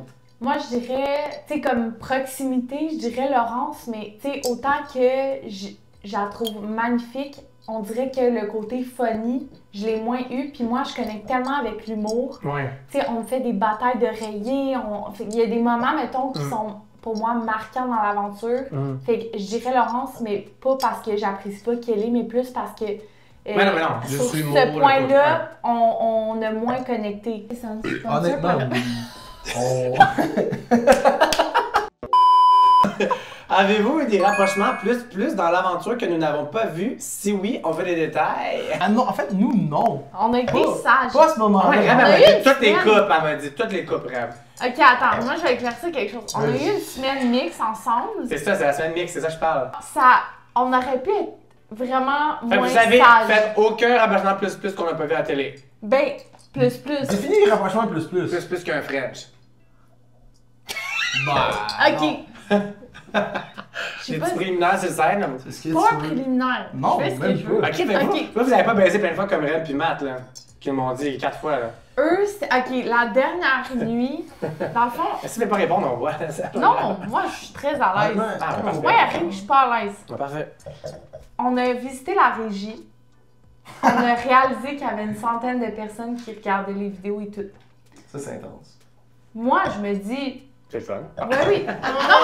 Moi, je dirais, tu sais, comme proximité, je dirais Laurence, mais tu sais, autant que je la trouve magnifique, on dirait que le côté funny, je l'ai moins eu, puis moi, je connecte tellement avec l'humour. Ouais. Tu sais, on fait des batailles de rayés, il y a des moments, mettons, qui sont, pour moi, marquants dans l'aventure. Fait que je dirais Laurence, mais pas parce que j'apprécie pas Kelly, mais plus parce que Mais non, juste sur l'humour, ce le point-là, on a moins connecté. Honnêtement, on... Avez-vous eu des rapprochements plus dans l'aventure que nous n'avons pas vu? Si oui, on veut des détails. Ah non, en fait, nous, non. On a été sages. Pas à ce moment-là. Ouais, on Rêve, a elle eu m'a dit une toutes les semaine. coupes, elle m'a dit toutes les coupes, Rêve. Ok, attends, moi je vais éclaircir quelque chose. On a eu une semaine mix ensemble. C'est ça, c'est la semaine mix, c'est ça que je parle. On aurait pu être vraiment Fait que moins vous avez sages. fait aucun rapprochement plus qu'on n'a pas vu à la télé. Ben, plus. Définis les rapprochements plus. Plus qu'un French. Bah. Ok. Je sais Des pas, petits préliminaires, c'est scène. C'est ce que pas un tu veux. préliminaire. Non, je fais ce que même je veux. pas. Ok, fait que Ok. vous avez pas baisé plein de fois comme Red puis Matt, là. Qui m'ont dit 4 fois, là. Eux, ok, la dernière nuit, dans le fond, Si tu veux pas répondre, on voit. non, moi je suis très à l'aise. Honnêtement, Ah, parfait. Ouais, après, je suis pas à l'aise. Parfait. On a visité la régie. On a réalisé qu'il y avait une centaine de personnes qui regardaient les vidéos et tout. Ça, c'est intense. Moi, je me dis, C'est le fun. ben oui. Non,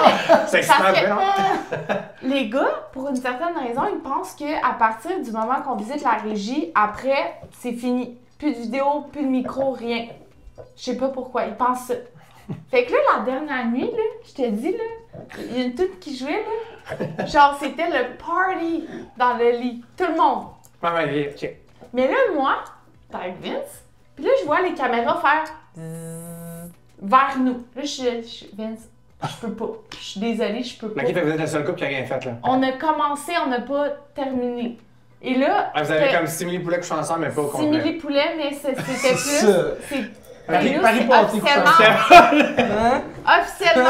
mais C'est excitant, parce que, non? les gars, pour une certaine raison, ils pensent qu'à partir du moment qu'on visite la régie, après, c'est fini. Plus de vidéo, plus de micro, rien. Je sais pas pourquoi, ils pensent ça. Fait que là, la dernière nuit, là, je te dis, là, il y a une toute qui jouait, là. Genre, c'était le party dans le lit. Tout le monde. Ouais, ok. Mais là, moi, t'es avec Vince, puis là, je vois les caméras faire zzzz vers nous. Là, Vince, je peux pas. Je suis désolée, je peux pas. Ok, fait que vous êtes le seul couple qui a rien fait, là. On a commencé, on n'a pas terminé. Et là, Ah, vous avez comme simili poulets couchés ensemble, mais pas au complet. simili poulet, mais c'était plus. ça. Paris Pâté officiellement. Officiellement.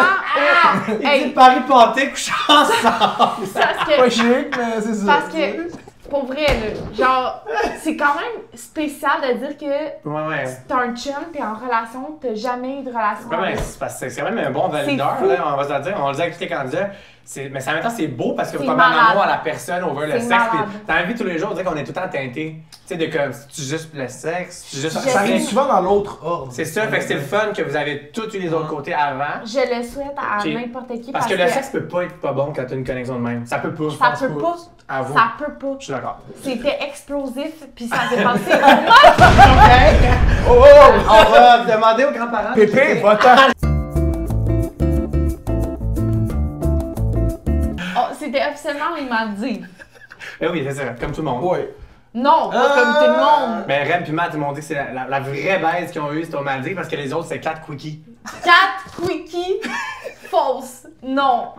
Il dit Paris pâté couchés ensemble! Parce Pas que, chic, mais c'est ça. parce que Pour vrai, là. Genre, c'est quand même spécial de dire que Ouais. t'as un chum pis en relation, t'as jamais eu de relation Ouais, avec. c'est quand même un bon valideur, là, on va se le dire. On le dit avec tous les candidats. Mais en même temps, c'est beau parce que vous tombez en amour à la personne, on veut le sexe. Puis dans la vie tous les jours, on dirait qu'on est tout le temps teinté. Tu sais, de comme, tu juste le sexe, tu juste. Ça vient souvent dans l'autre ordre. C'est ça, fait que c'est le fun que vous avez tous eu les autres côtés avant. Je le souhaite à n'importe qui. Parce que le sexe peut pas être pas bon quand t'as une connexion de même. Ça peut pas. Ça peut pas. Ça peut pas. Je suis d'accord. C'était explosif, puis ça s'est passé. On va demander aux grands-parents. Pépé, va-t'en! C'était officiellement les Maldives. Oui, c'est ça, comme tout le monde. Ouais. Non, pas comme tout le monde. Mais Rem et Matt, ils m'ont dit que c'est la vraie baisse qu'ils ont eue, c'était au Maldives parce que les autres, c'est 4 quickies. 4 quickies fausses. Non.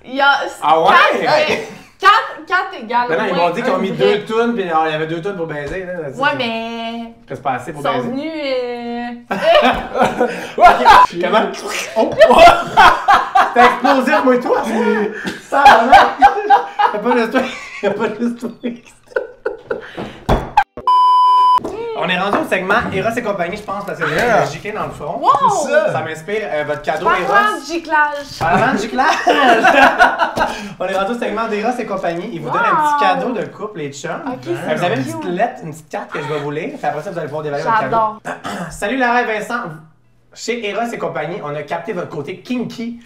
Il y a. Ah ouais? 4 égales. Non, ils m'ont dit qu'ils ont mis 2 tunes, puis il y avait 2 tunes pour baiser. Là, ouais, mais. C'est pas assez pour ils sont baiser. venus. Comment? Oh! T'as explosé, moi et toi! Ça va, y'a pas de truc. Y'a pas de truc. On est rendu au segment Eros et compagnie, je pense, parce que j'ai un giqué dans le front. Wow! Ça m'inspire votre cadeau Parlant Eros. de giclage. Parlant de giclage! On est rendu au segment d'Eros et compagnie. Ils vous donnent un petit cadeau de couple, les chums. Okay, vous avez une petite lettre, une petite carte que je vais vous lire. Puis après ça, vous allez pouvoir dévaler votre cadeau. J'adore. Salut Lara et Vincent. Chez Eros et compagnie, on a capté votre côté kinky.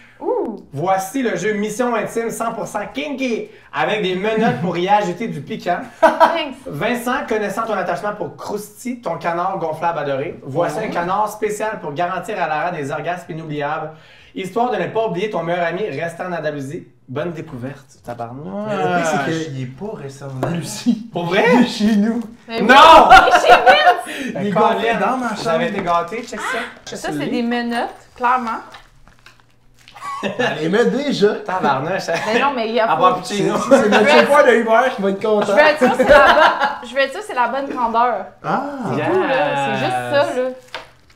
Voici le jeu Mission Intime 100% kinky avec des menottes pour y ajouter du piquant. Vincent, connaissant ton attachement pour Krusty, ton canard gonflable adoré, voici un canard spécial pour garantir à Lara des orgasmes inoubliables. Histoire de ne pas oublier ton meilleur ami restant en Andalousie. Bonne découverte, tabarnak. Le pire, c'est qu'il est pas resté en Andalousie. Pour vrai? Il est chez nous. Non! Il est gonflé dans ma Vous avez chambre. été gâtés, check ça. Ça, c'est des menottes, clairement. Elle les met déjà. Tabarnak, Mais non, mais il y a à pas. boire puccino. C'est notre chauffeur de Uber qui va être content. Je veux être sûre que c'est la bonne grandeur. Ah! Yeah. Cool, là. C'est juste ça, là.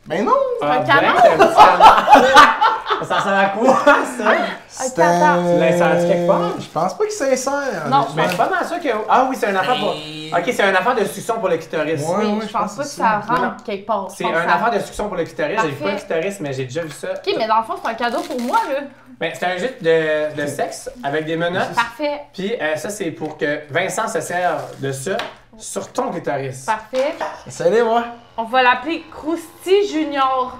Ben non! Un canard? Ça sert à quoi, ça? C'est canard. Tu l'as senti quelque part? Je pense pas qu'il s'insère. Non, Mais je suis pas mal sûr que. Ah oui, c'est un affaire pour. Ok, c'est un affaire de succion pour le clitoris. Ouais. Oui, je pense pas que ça rentre quelque part. C'est un affaire de succion pour le clitoris. J'ai vu pas le clitoris, mais j'ai déjà vu ça. Ok, mais dans le fond, c'est un cadeau pour moi, là. Mais c'est un jeu de sexe avec des menottes. Parfait. Puis ça, c'est pour que Vincent se serve de ça sur ton clitoris. Parfait. Salut, moi. On va l'appeler Krusty Junior.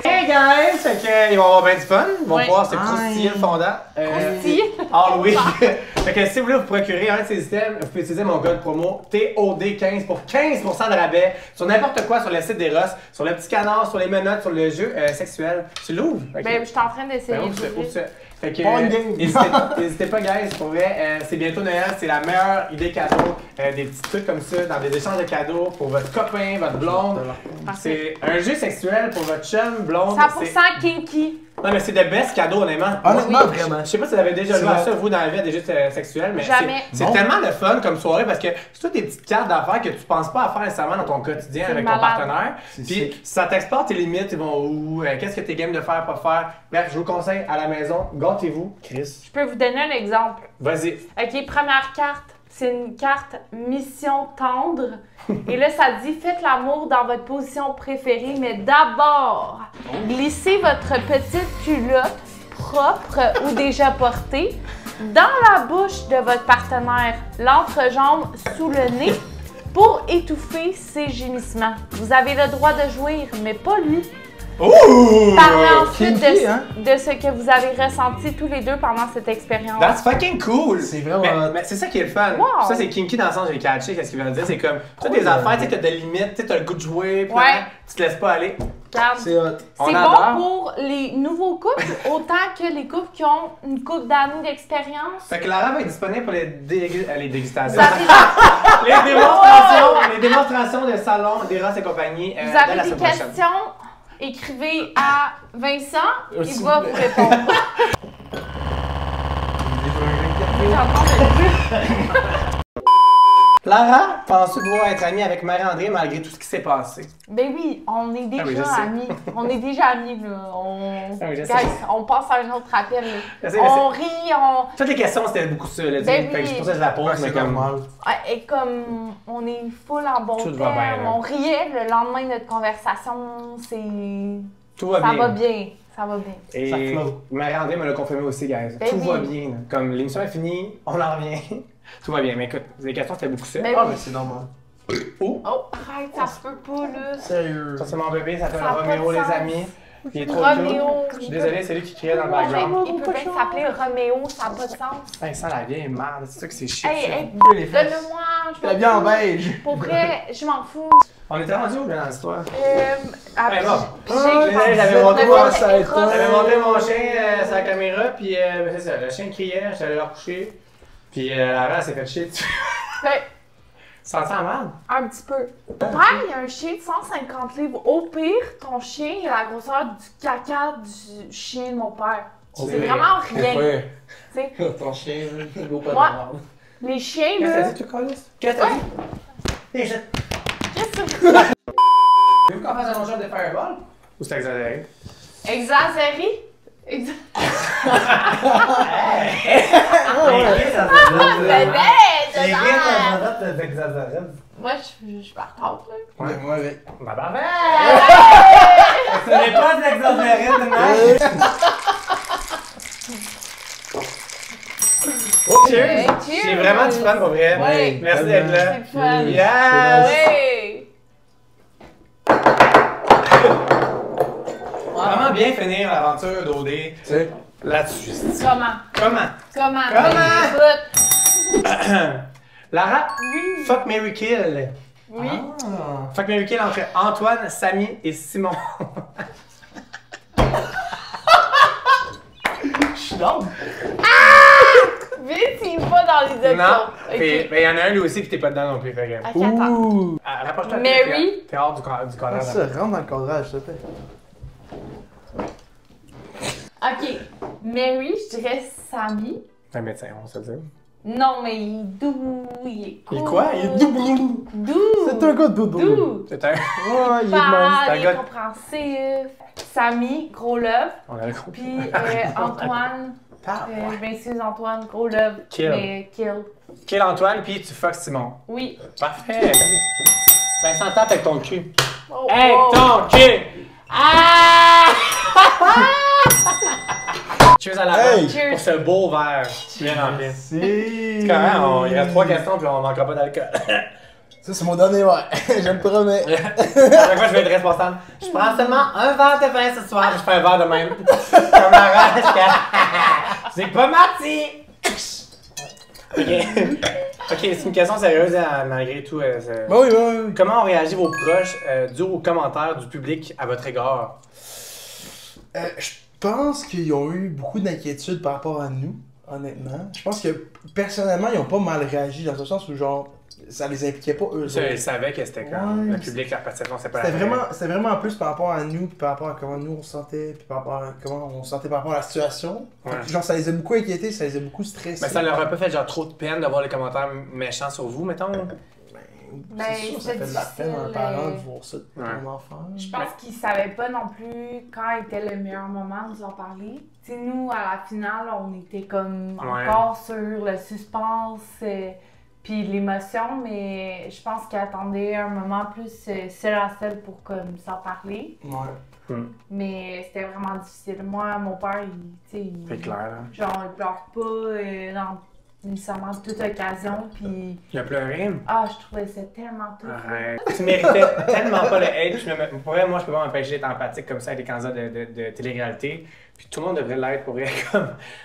Hey guys! Fait que, ils vont avoir bien du fun. Ils vont Ouais. pouvoir se croustiller le fondant. Krusty. All week. Fait que si vous voulez vous procurer un de ces systèmes, vous pouvez utiliser mon code promo TOD15 pour 15% de rabais sur n'importe quoi sur le site d'Eros, sur le petit canard, sur les menottes, sur le jeu sexuel. Tu l'ouvres? Okay. Ben, je suis en train d'essayer. Ben, ouvre ça. Fait que, Bon game. n'hésitez pas, guys, pour vrai, c'est bientôt Noël, c'est la meilleure idée cadeau. Des petits trucs comme ça, dans des échanges de cadeaux pour votre copain, votre blonde. C'est un jeu sexuel pour votre chum, blonde. 100% kinky. Non, mais c'est le best cadeau, honnêtement. Honnêtement, Oui. vraiment. Je sais pas si vous avez déjà C'est joué à vrai. ça, vous, dans la vie, à des jeux sexuels, mais Jamais. c'est Non. tellement le fun comme soirée parce que c'est toutes des petites cartes d'affaires que tu penses pas à faire nécessairement dans ton quotidien C'est avec malade. ton partenaire. C'est Puis sick. ça t'exporte tes limites, ils vont où, qu'est-ce que t'es game de faire, pas faire. Bref, je vous conseille à la maison, gâtez-vous. Chris, Je peux vous donner un exemple. vas-y. Ok, première carte. C'est une carte mission tendre. Et là, ça dit faites l'amour dans votre position préférée, mais d'abord, glissez votre petite culotte propre ou déjà portée dans la bouche de votre partenaire, l'entrejambe sous le nez pour étouffer ses gémissements. Vous avez le droit de jouir, mais pas lui. Ouh! Parlez ensuite kinky, hein? de ce que vous avez ressenti tous les deux pendant cette expérience. That's fucking cool! C'est vraiment- Mais c'est ça qui est le fun. Wow. Ça, c'est kinky dans le sens, j'ai catché, qu'est-ce qu'il veut dire. C'est comme, toutes des affaires, tu sais, t'as des limites, tu sais, t'as le goût de jouer, puis Ouais. là, tu te laisses pas aller. Regarde. C'est hot. On C'est adore. bon pour les nouveaux couples autant que les couples qui ont une couple d'années d'expérience. Fait que Lara va être disponible pour les dégustations. Vous avez, les démonstrations de salon d'Eros et compagnie vous de avez la des semaine prochaine. questions, écrivez à Vincent, il S'il va vous vous plaît. répondre. J'entends le bruit. Lara, penses-tu pouvoir être amie avec Marie-André malgré tout ce qui s'est passé? Ben oui, on est déjà amis. On est déjà amis, là. On passe à un autre appel. On rit, Toutes les questions, c'était beaucoup ça, là. Ben oui. C'est pour ça que je la pose, mais comme... Et comme on est full en bon terme, on riait le lendemain de notre conversation, Tout va bien. Ça va bien. Ça va bien. Et Marie-André me l'a confirmé aussi, guys. Ben tout va bien. Là. Comme l'émission est finie, on en revient. Tout va bien. Mais écoute, les questions, c'était beaucoup ça. Ben mais c'est normal. Oh, arrête, ça se peut pas, là. Sérieux. Ça, c'est mon bébé, ça s'appelle Roméo, les amis. Il est trop Roméo. Je suis désolé, c'est lui qui criait dans le background. Il peut bien s'appeler Roméo, ça n'a pas de sens. Hey, ça, la vieille merde, c'est ça que c'est chiant. Hey, donne-le-moi. La bien en beige. Pour vrai, je m'en fous. On était rendu où dans l'histoire? Après, j'avais monté mon chien sur la caméra, puis c'est ça, le chien criait, j'étais allé le recoucher, puis la race s'est fait chier dessus. Ça sent mal? Un petit peu. Père, il y a un chien de 150 livres. Au pire, ton chien, il a la grosseur du caca du chien de mon père. C'est vraiment rien. Ton chien, il vaut pas de merde. Les chiens, là... Qu'est-ce que t'as dit, tu colles? Qu'est-ce que t'as dit? Qu'est-ce que Veux-vous qu'on fasse un jeu de Fireball? Ou c'est exagéré? Exagéré? Moi, je partante, là. Ouais, moi avec. Bah bah ce n'est pas de l'exagéré, Cheers! J'ai vraiment du fun pour vrai. Ouais. Merci d'être là. C'est fun. Yes! Oui! Vraiment bien finir l'aventure d'OD là-dessus. Comment? Lara, Oui. fuck, marry, kill. Oui. Fuck, marry, kill entre Antoine, Samy et Simon. Je suis drôle. Vite, il va dans les options. Non, Okay. mais il y en a un lui aussi qui t'es pas dedans non plus. Fait que... Attends. Rapproche-toi. Mary. T'es hors du cadrage. Ça rentre dans le cadrage, s'il te plaît. Ok. Mary, je dirais Samy. C'est un médecin, on se le dit. Non, mais il est doux, il est cool. Il est quoi? Il est doux. Doux. C'est un gars de doudou. Doux. C'est un... Ouais, il est Il gars est compréhensif. Samy, gros love. On a le gros. Puis Antoine, je m'excuse Antoine, gros love. Kill. Mais kill. Kill Antoine, puis tu fuck Simon. Oui. Parfait. Ben, s'entend avec ton cul. Oh, Hey, oh. ton cul! Ah! Cheers à la bonne Cheers. pour ce beau verre bien rempli. Si. C'est correct, il reste 3 questions puis on manquera pas d'alcool. Ça, c'est mon dernier verre. Je le promets. Avec moi, je vais être responsable. Je prends seulement un verre de vin ce soir, je fais un verre de même. Comme la rage. C'est pas menti! Ok, c'est une question sérieuse malgré tout. Oui. Comment ont réagi vos proches dû aux commentaires du public à votre égard? Je pense qu'ils ont eu beaucoup d'inquiétudes par rapport à nous, honnêtement. Je pense que personnellement, ils ont pas mal réagi dans ce sens où genre ça les impliquait pas eux. Ils savaient que c'était comme le public, la perception, c'est pas la vraie. C'était vraiment plus par rapport à nous, puis par rapport à comment nous on se sentait, puis par rapport à comment on se sentait par rapport à la situation. Ouais. Genre ça les a beaucoup inquiétés, ça les a beaucoup stressés. Mais ça leur a pas fait genre trop de peine de voir les commentaires méchants sur vous, mettons? C'est sûr, ça fait de la peine à un parent de voir ça de ton enfant. Je pense qu'ils savaient pas non plus quand était le meilleur moment de nous en parler. Tu sais, nous, à la finale, on était comme encore sur le suspense puis l'émotion, mais je pense qu'ils attendaient un moment plus seul à seul pour comme s'en parler. Ouais. Mais c'était vraiment difficile. Moi, mon père, C'est clair, hein? genre, il pleure pas dans nécessairement toute occasion, puis... Il a pleuré? Ah, je trouvais ça tellement tough. Arrête. Tu méritais tellement pas le hate. Pour vrai, moi, je peux pas m'empêcher d'être empathique comme ça avec les candidats de télé-réalité. Puis tout le monde devrait l'être pour vrai.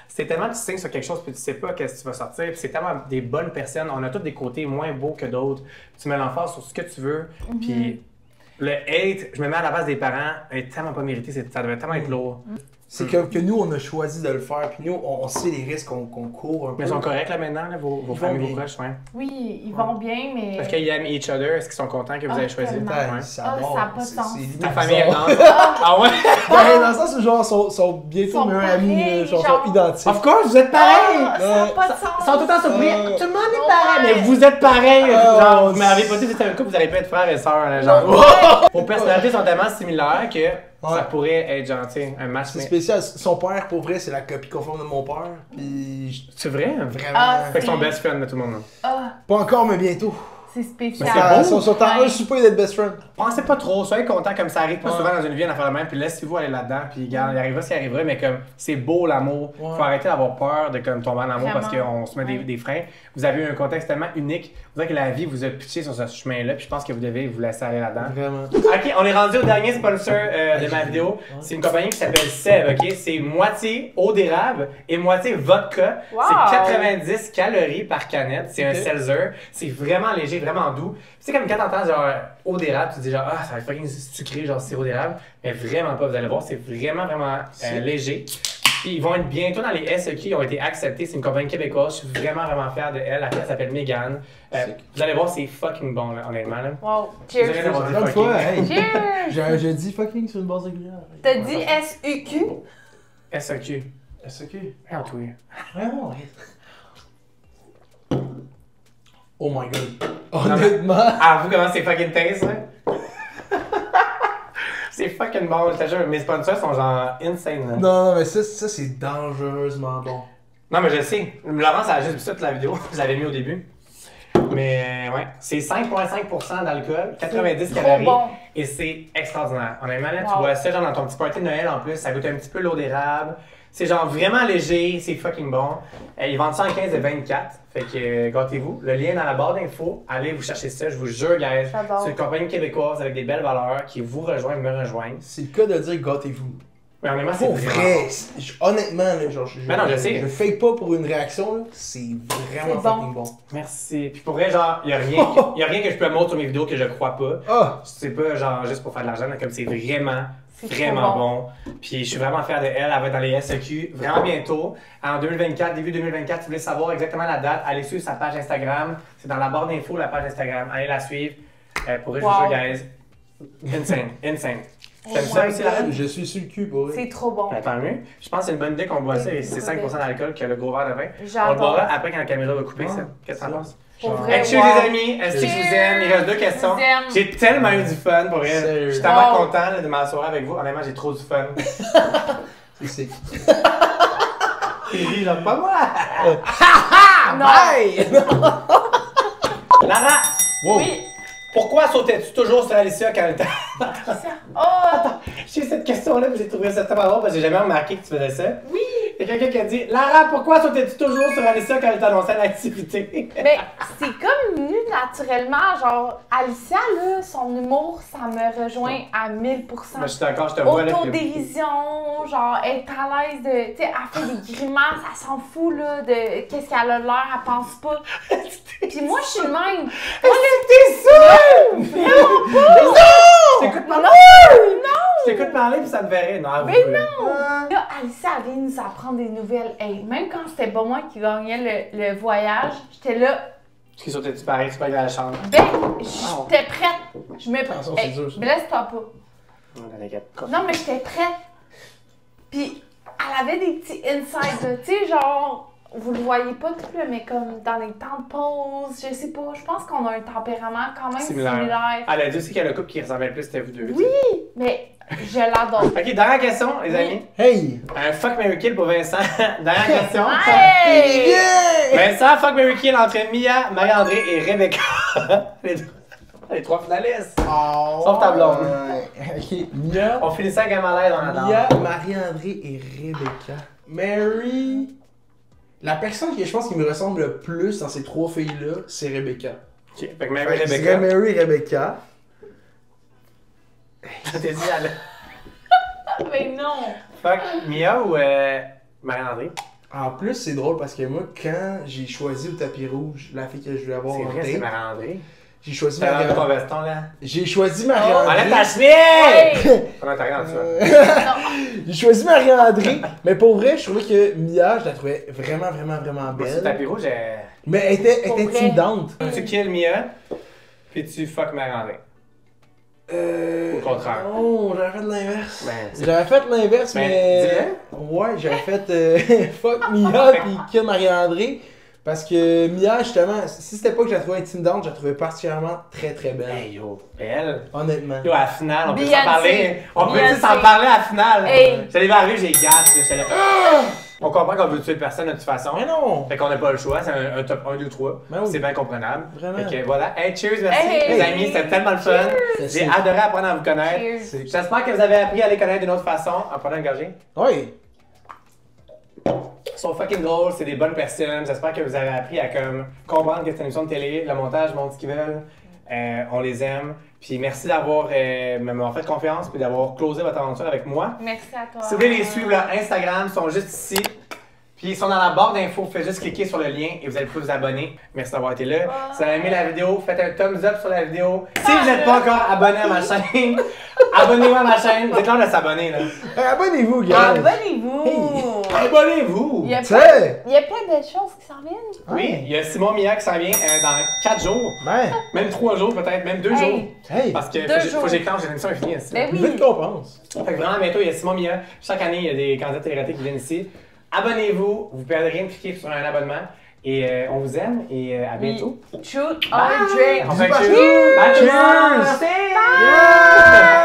C'est tellement tu signes sur quelque chose puis tu sais pas qu'est-ce que tu vas sortir. Puis c'est tellement des bonnes personnes. On a tous des côtés moins beaux que d'autres. Tu mets l'emphase sur ce que tu veux. Puis le hate, je me mets à la base des parents, est tellement pas mérité. Ça devrait tellement être lourd. C'est que nous, on a choisi de le faire, puis nous, on sait les risques qu'on court un peu. Mais ils sont corrects là maintenant, là, vos familles, vos proches, ouais. Oui, ils vont bien, mais... Est-ce qu'ils aiment each other? Est-ce qu'ils sont contents que vous avez choisi? Ouais. Ça n'a pas de sens. Ta famille est dans Ah ouais? Ben, dans le sens où genre, sont bientôt meilleurs amis, genre, sont identiques. Of course, vous êtes pareils! Ça n'a pas de sens! Ils sont tout le temps surpris. Tout le monde est pareil, mais vous êtes pareils! Genre, vous m'avez pas dit que c'était un couple, vous allez pas être frères et sœurs, là, genre. Vos personnalités sont tellement similaires que ça pourrait être gentil, un match. C'est spécial. Son père, pour vrai, c'est la copie conforme de mon père. Puis. C'est vrai? Vraiment. Fait que son best friend de tout le monde. Pas encore, mais bientôt. C'est spécial. Ils sont en un souper d'être best friend. Pensez pas trop, soyez content comme ça arrive pas souvent dans une vie à faire la même, puis laissez-vous aller là-dedans, puis regarde, il arrivera ce qui arrivera, mais comme c'est beau l'amour, faut arrêter d'avoir peur de comme tomber en amour parce qu'on se met des freins. Vous avez eu un contexte tellement unique, vous savez que la vie vous a pitché sur ce chemin-là, puis je pense que vous devez vous laisser aller là-dedans. Vraiment. Ok, on est rendu au dernier sponsor de ma vidéo. C'est une compagnie qui s'appelle Sève, ok? C'est moitié eau d'érable et moitié vodka. Wow. C'est 90 calories par canette. C'est un seltzer. C'est vraiment léger, vraiment doux. Tu sais, comme quand t'entends genre eau d'érable, tu te dis genre ah, ça va être fucking sucré, genre sirop d'érable. Mais vraiment pas, vous allez voir, c'est vraiment, vraiment léger. Puis ils vont être bientôt dans les SEQ, ils ont été acceptés. C'est une compagnie québécoise, je suis vraiment, vraiment fier de elle. La fille, elle s'appelle Megan. Vous allez voir, c'est fucking bon, là, honnêtement. Là. Wow, cheers! Une fois, hey. Cheers! J'ai dit fucking sur une base régulière. T'as dit SEQ? SEQ. SEQ? Merde, oui. Vraiment, oh my god. Honnêtement. Ah, vous, comment c'est fucking taste, là? C'est fucking bon, je te jure. Mes sponsors sont genre insane, là. Non, mais ça c'est dangereusement bon. Non, mais je sais. Laurence a juste vu ça toute la vidéo. Je l'avais mis au début. Mais ouais, c'est 5,5% d'alcool, 90 calories. Bon. Et c'est extraordinaire. Honnêtement, là, tu vois ça genre dans ton petit party de Noël en plus. Ça goûte un petit peu l'eau d'érable. C'est genre vraiment léger, c'est fucking bon. Ils vendent ça en 15 et 24. Fait que gâtez-vous. Le lien dans la barre d'infos. Allez vous chercher ça, je vous jure, guys. C'est une compagnie québécoise avec des belles valeurs qui vous rejoignent, me rejoignent. C'est le cas de dire gâtez-vous. Mais honnêtement, c'est vrai. Honnêtement, là, genre, non, je sais. Je fake pas pour une réaction, là. C'est vraiment fucking bon. Merci. Puis pour vrai, genre, y a rien que je peux montrer sur mes vidéos que je crois pas. C'est pas genre juste pour faire de l'argent, comme c'est vraiment bon. Puis je suis vraiment fier de elle. Elle va être dans les SEQ vraiment bientôt. En 2024, début 2024, si vous voulez savoir exactement la date, allez suivre sa page Instagram. C'est dans la barre d'infos, la page Instagram. Allez la suivre. Pour eux, je vous jure, guys. Insane. T'aimes ça aussi, Lara? Je suis sur le cul pour eux. C'est trop bon. Tant mieux. Je pense que c'est une bonne idée qu'on boit ça et c'est 5% d'alcool que le gros verre de vin. J'adore. On le boira après quand la caméra va couper ça. Qu'est-ce que t'en penses? Cheers les amis, est-ce que je vous aime? Il reste 2 questions. J'ai tellement eu du fun pour elle. Je suis tellement content là, de m'asseoir avec vous. Honnêtement, j'ai trop du fun. C'est Il dit, genre pas moi. Bye! Lara! Wow. Oui. Pourquoi sautais-tu toujours sur Alicia quand elle était... Attends, j'ai cette question-là, mais j'ai trouvé ça tellement drôle parce que j'ai jamais remarqué que tu faisais ça. Oui! Il y a quelqu'un qui a dit « Lara, pourquoi sautais-tu toujours sur Alicia quand elle t'annonçait l'activité? » Mais c'est comme venu naturellement, genre, Alicia, là, son humour, ça me rejoint à 1000%. Mais je suis d'accord, je te vois là. Autodérision, genre, être à l'aise de... Tu sais, elle fait des grimaces, elle s'en fout, là, de qu'est-ce qu'elle a l'air, elle pense pas. Puis moi, je suis le même. T'es sûre? Vraiment pas! Non! Je t'écoute parler! Non! Je t'écoute parler puis ça me verrait. Non, mais non! Là, Alicia, elle vient nous apprendre des nouvelles. Hey, même quand c'était pas moi qui gagnais le voyage, j'étais là. Qui sautais-tu pareil, tu payais à la chambre? Ben, j'étais prête. Je me prête. Hey, blesse-toi pas. Non, mais j'étais prête. Puis, elle avait des petits insides, tu sais, genre. Vous le voyez pas tout, là, mais comme dans les temps de pause, je sais pas, je pense qu'on a un tempérament quand même similaire. Elle a dit aussi qu'il y a le couple qui ressemblait plus, c'était vous deux. Oui, mais je l'adore. Ok, dernière question, les amis. Hey! Un fuck Mary Kill pour Vincent. Dernière question. Hey! Vincent, fuck Mary Kill entre Mia, Marie-André et Rebecca. Les 3 finalistes. Sauf ta blonde. Ok, Mia. On finit ça à Gamalaise, on adore. Mia, Marie-André et Rebecca. Mary. La personne que je pense qui me ressemble le plus dans ces 3 filles-là, c'est Rebecca. Ok, fait que Mary et Rebecca. Mary et Rebecca. Je t'ai dit, elle. Mais non! Fuck Mia ou Marie-André? En plus, c'est drôle parce que moi, quand j'ai choisi au tapis rouge la fille que je voulais avoir en date, c'est Marie-André. J'ai choisi Marie-André. J'ai choisi Marie-André. Enlève ta chemise! On a rien en dessous. J'ai choisi Marie-André, mais pour vrai, je trouvais que Mia, je la trouvais vraiment Moi, sur belle. tapis rouge, Mais elle était intimidante. tu kills Mia, puis tu fuck Marie-André. Au contraire. Non, j'aurais fait l'inverse. Ben, J'aurais fait l'inverse, mais. Ouais, j'aurais fait fuck Mia puis kill Marie-André. Parce que Mia, justement, si c'était pas que je la trouvais intimidante, je la trouvais particulièrement très belle. Hey yo, belle. Honnêtement. Yo, à la finale, on peut Beyoncé. s'en parler. On peut Beyoncé. s'en parler à la finale. Hey. J'allais arriver, j'ai gaz. J'allais. On comprend qu'on veut tuer personne de toute façon. Mais non! Fait qu'on n'a pas le choix, c'est un top 1, 2, 3. Ben oui. C'est bien comprenable. Vraiment. Fait que voilà. Hey, cheers, merci Hey. les amis, c'était tellement le fun. J'ai adoré apprendre à vous connaître. Cheers. J'espère que vous avez appris à les connaître d'une autre façon en prenant une gorgée. Oui. Ils sont fucking drôles, c'est des bonnes personnes. J'espère que vous avez appris à comprendre que c'est une émission de télé, le montage, montre ce qu'ils veulent. On les aime. Puis merci d'avoir m'avoir fait confiance et d'avoir closé votre aventure avec moi. Merci à toi. Si vous voulez les suivre, leur Instagram sont juste ici. Puis ils sont dans la barre d'infos. Faites juste cliquer sur le lien et vous allez pouvoir vous abonner. Merci d'avoir été là. Si vous avez aimé la vidéo, faites un thumbs up sur la vidéo. Si vous n'êtes pas encore abonné à ma chaîne, abonnez-vous à ma chaîne. Dites-leur de s'abonner. Abonnez-vous, gars. Abonnez-vous. Abonnez-vous! Il y a Tu plein sais. de belles choses qui s'en viennent. Oui, il y a Simon Mia qui s'en vient dans 4 jours. Ouais. Même 3 jours peut-être, même 2 jours. Hey. Parce que 2 faut que jours. j'éclenche, j'ai l'émission est finie. Ben oui. Vite qu'on pense. Fait que vraiment bientôt, il y a Simon Mia. Chaque année, il y a des candidats télé qui viennent ici. Abonnez-vous, vous perdez rien de cliquer sur un abonnement. Et on vous aime et à bientôt. Shoot, all drink. On fait Bisous, cheers. partout. Bye, cheers. Cheers. Merci. Yeah.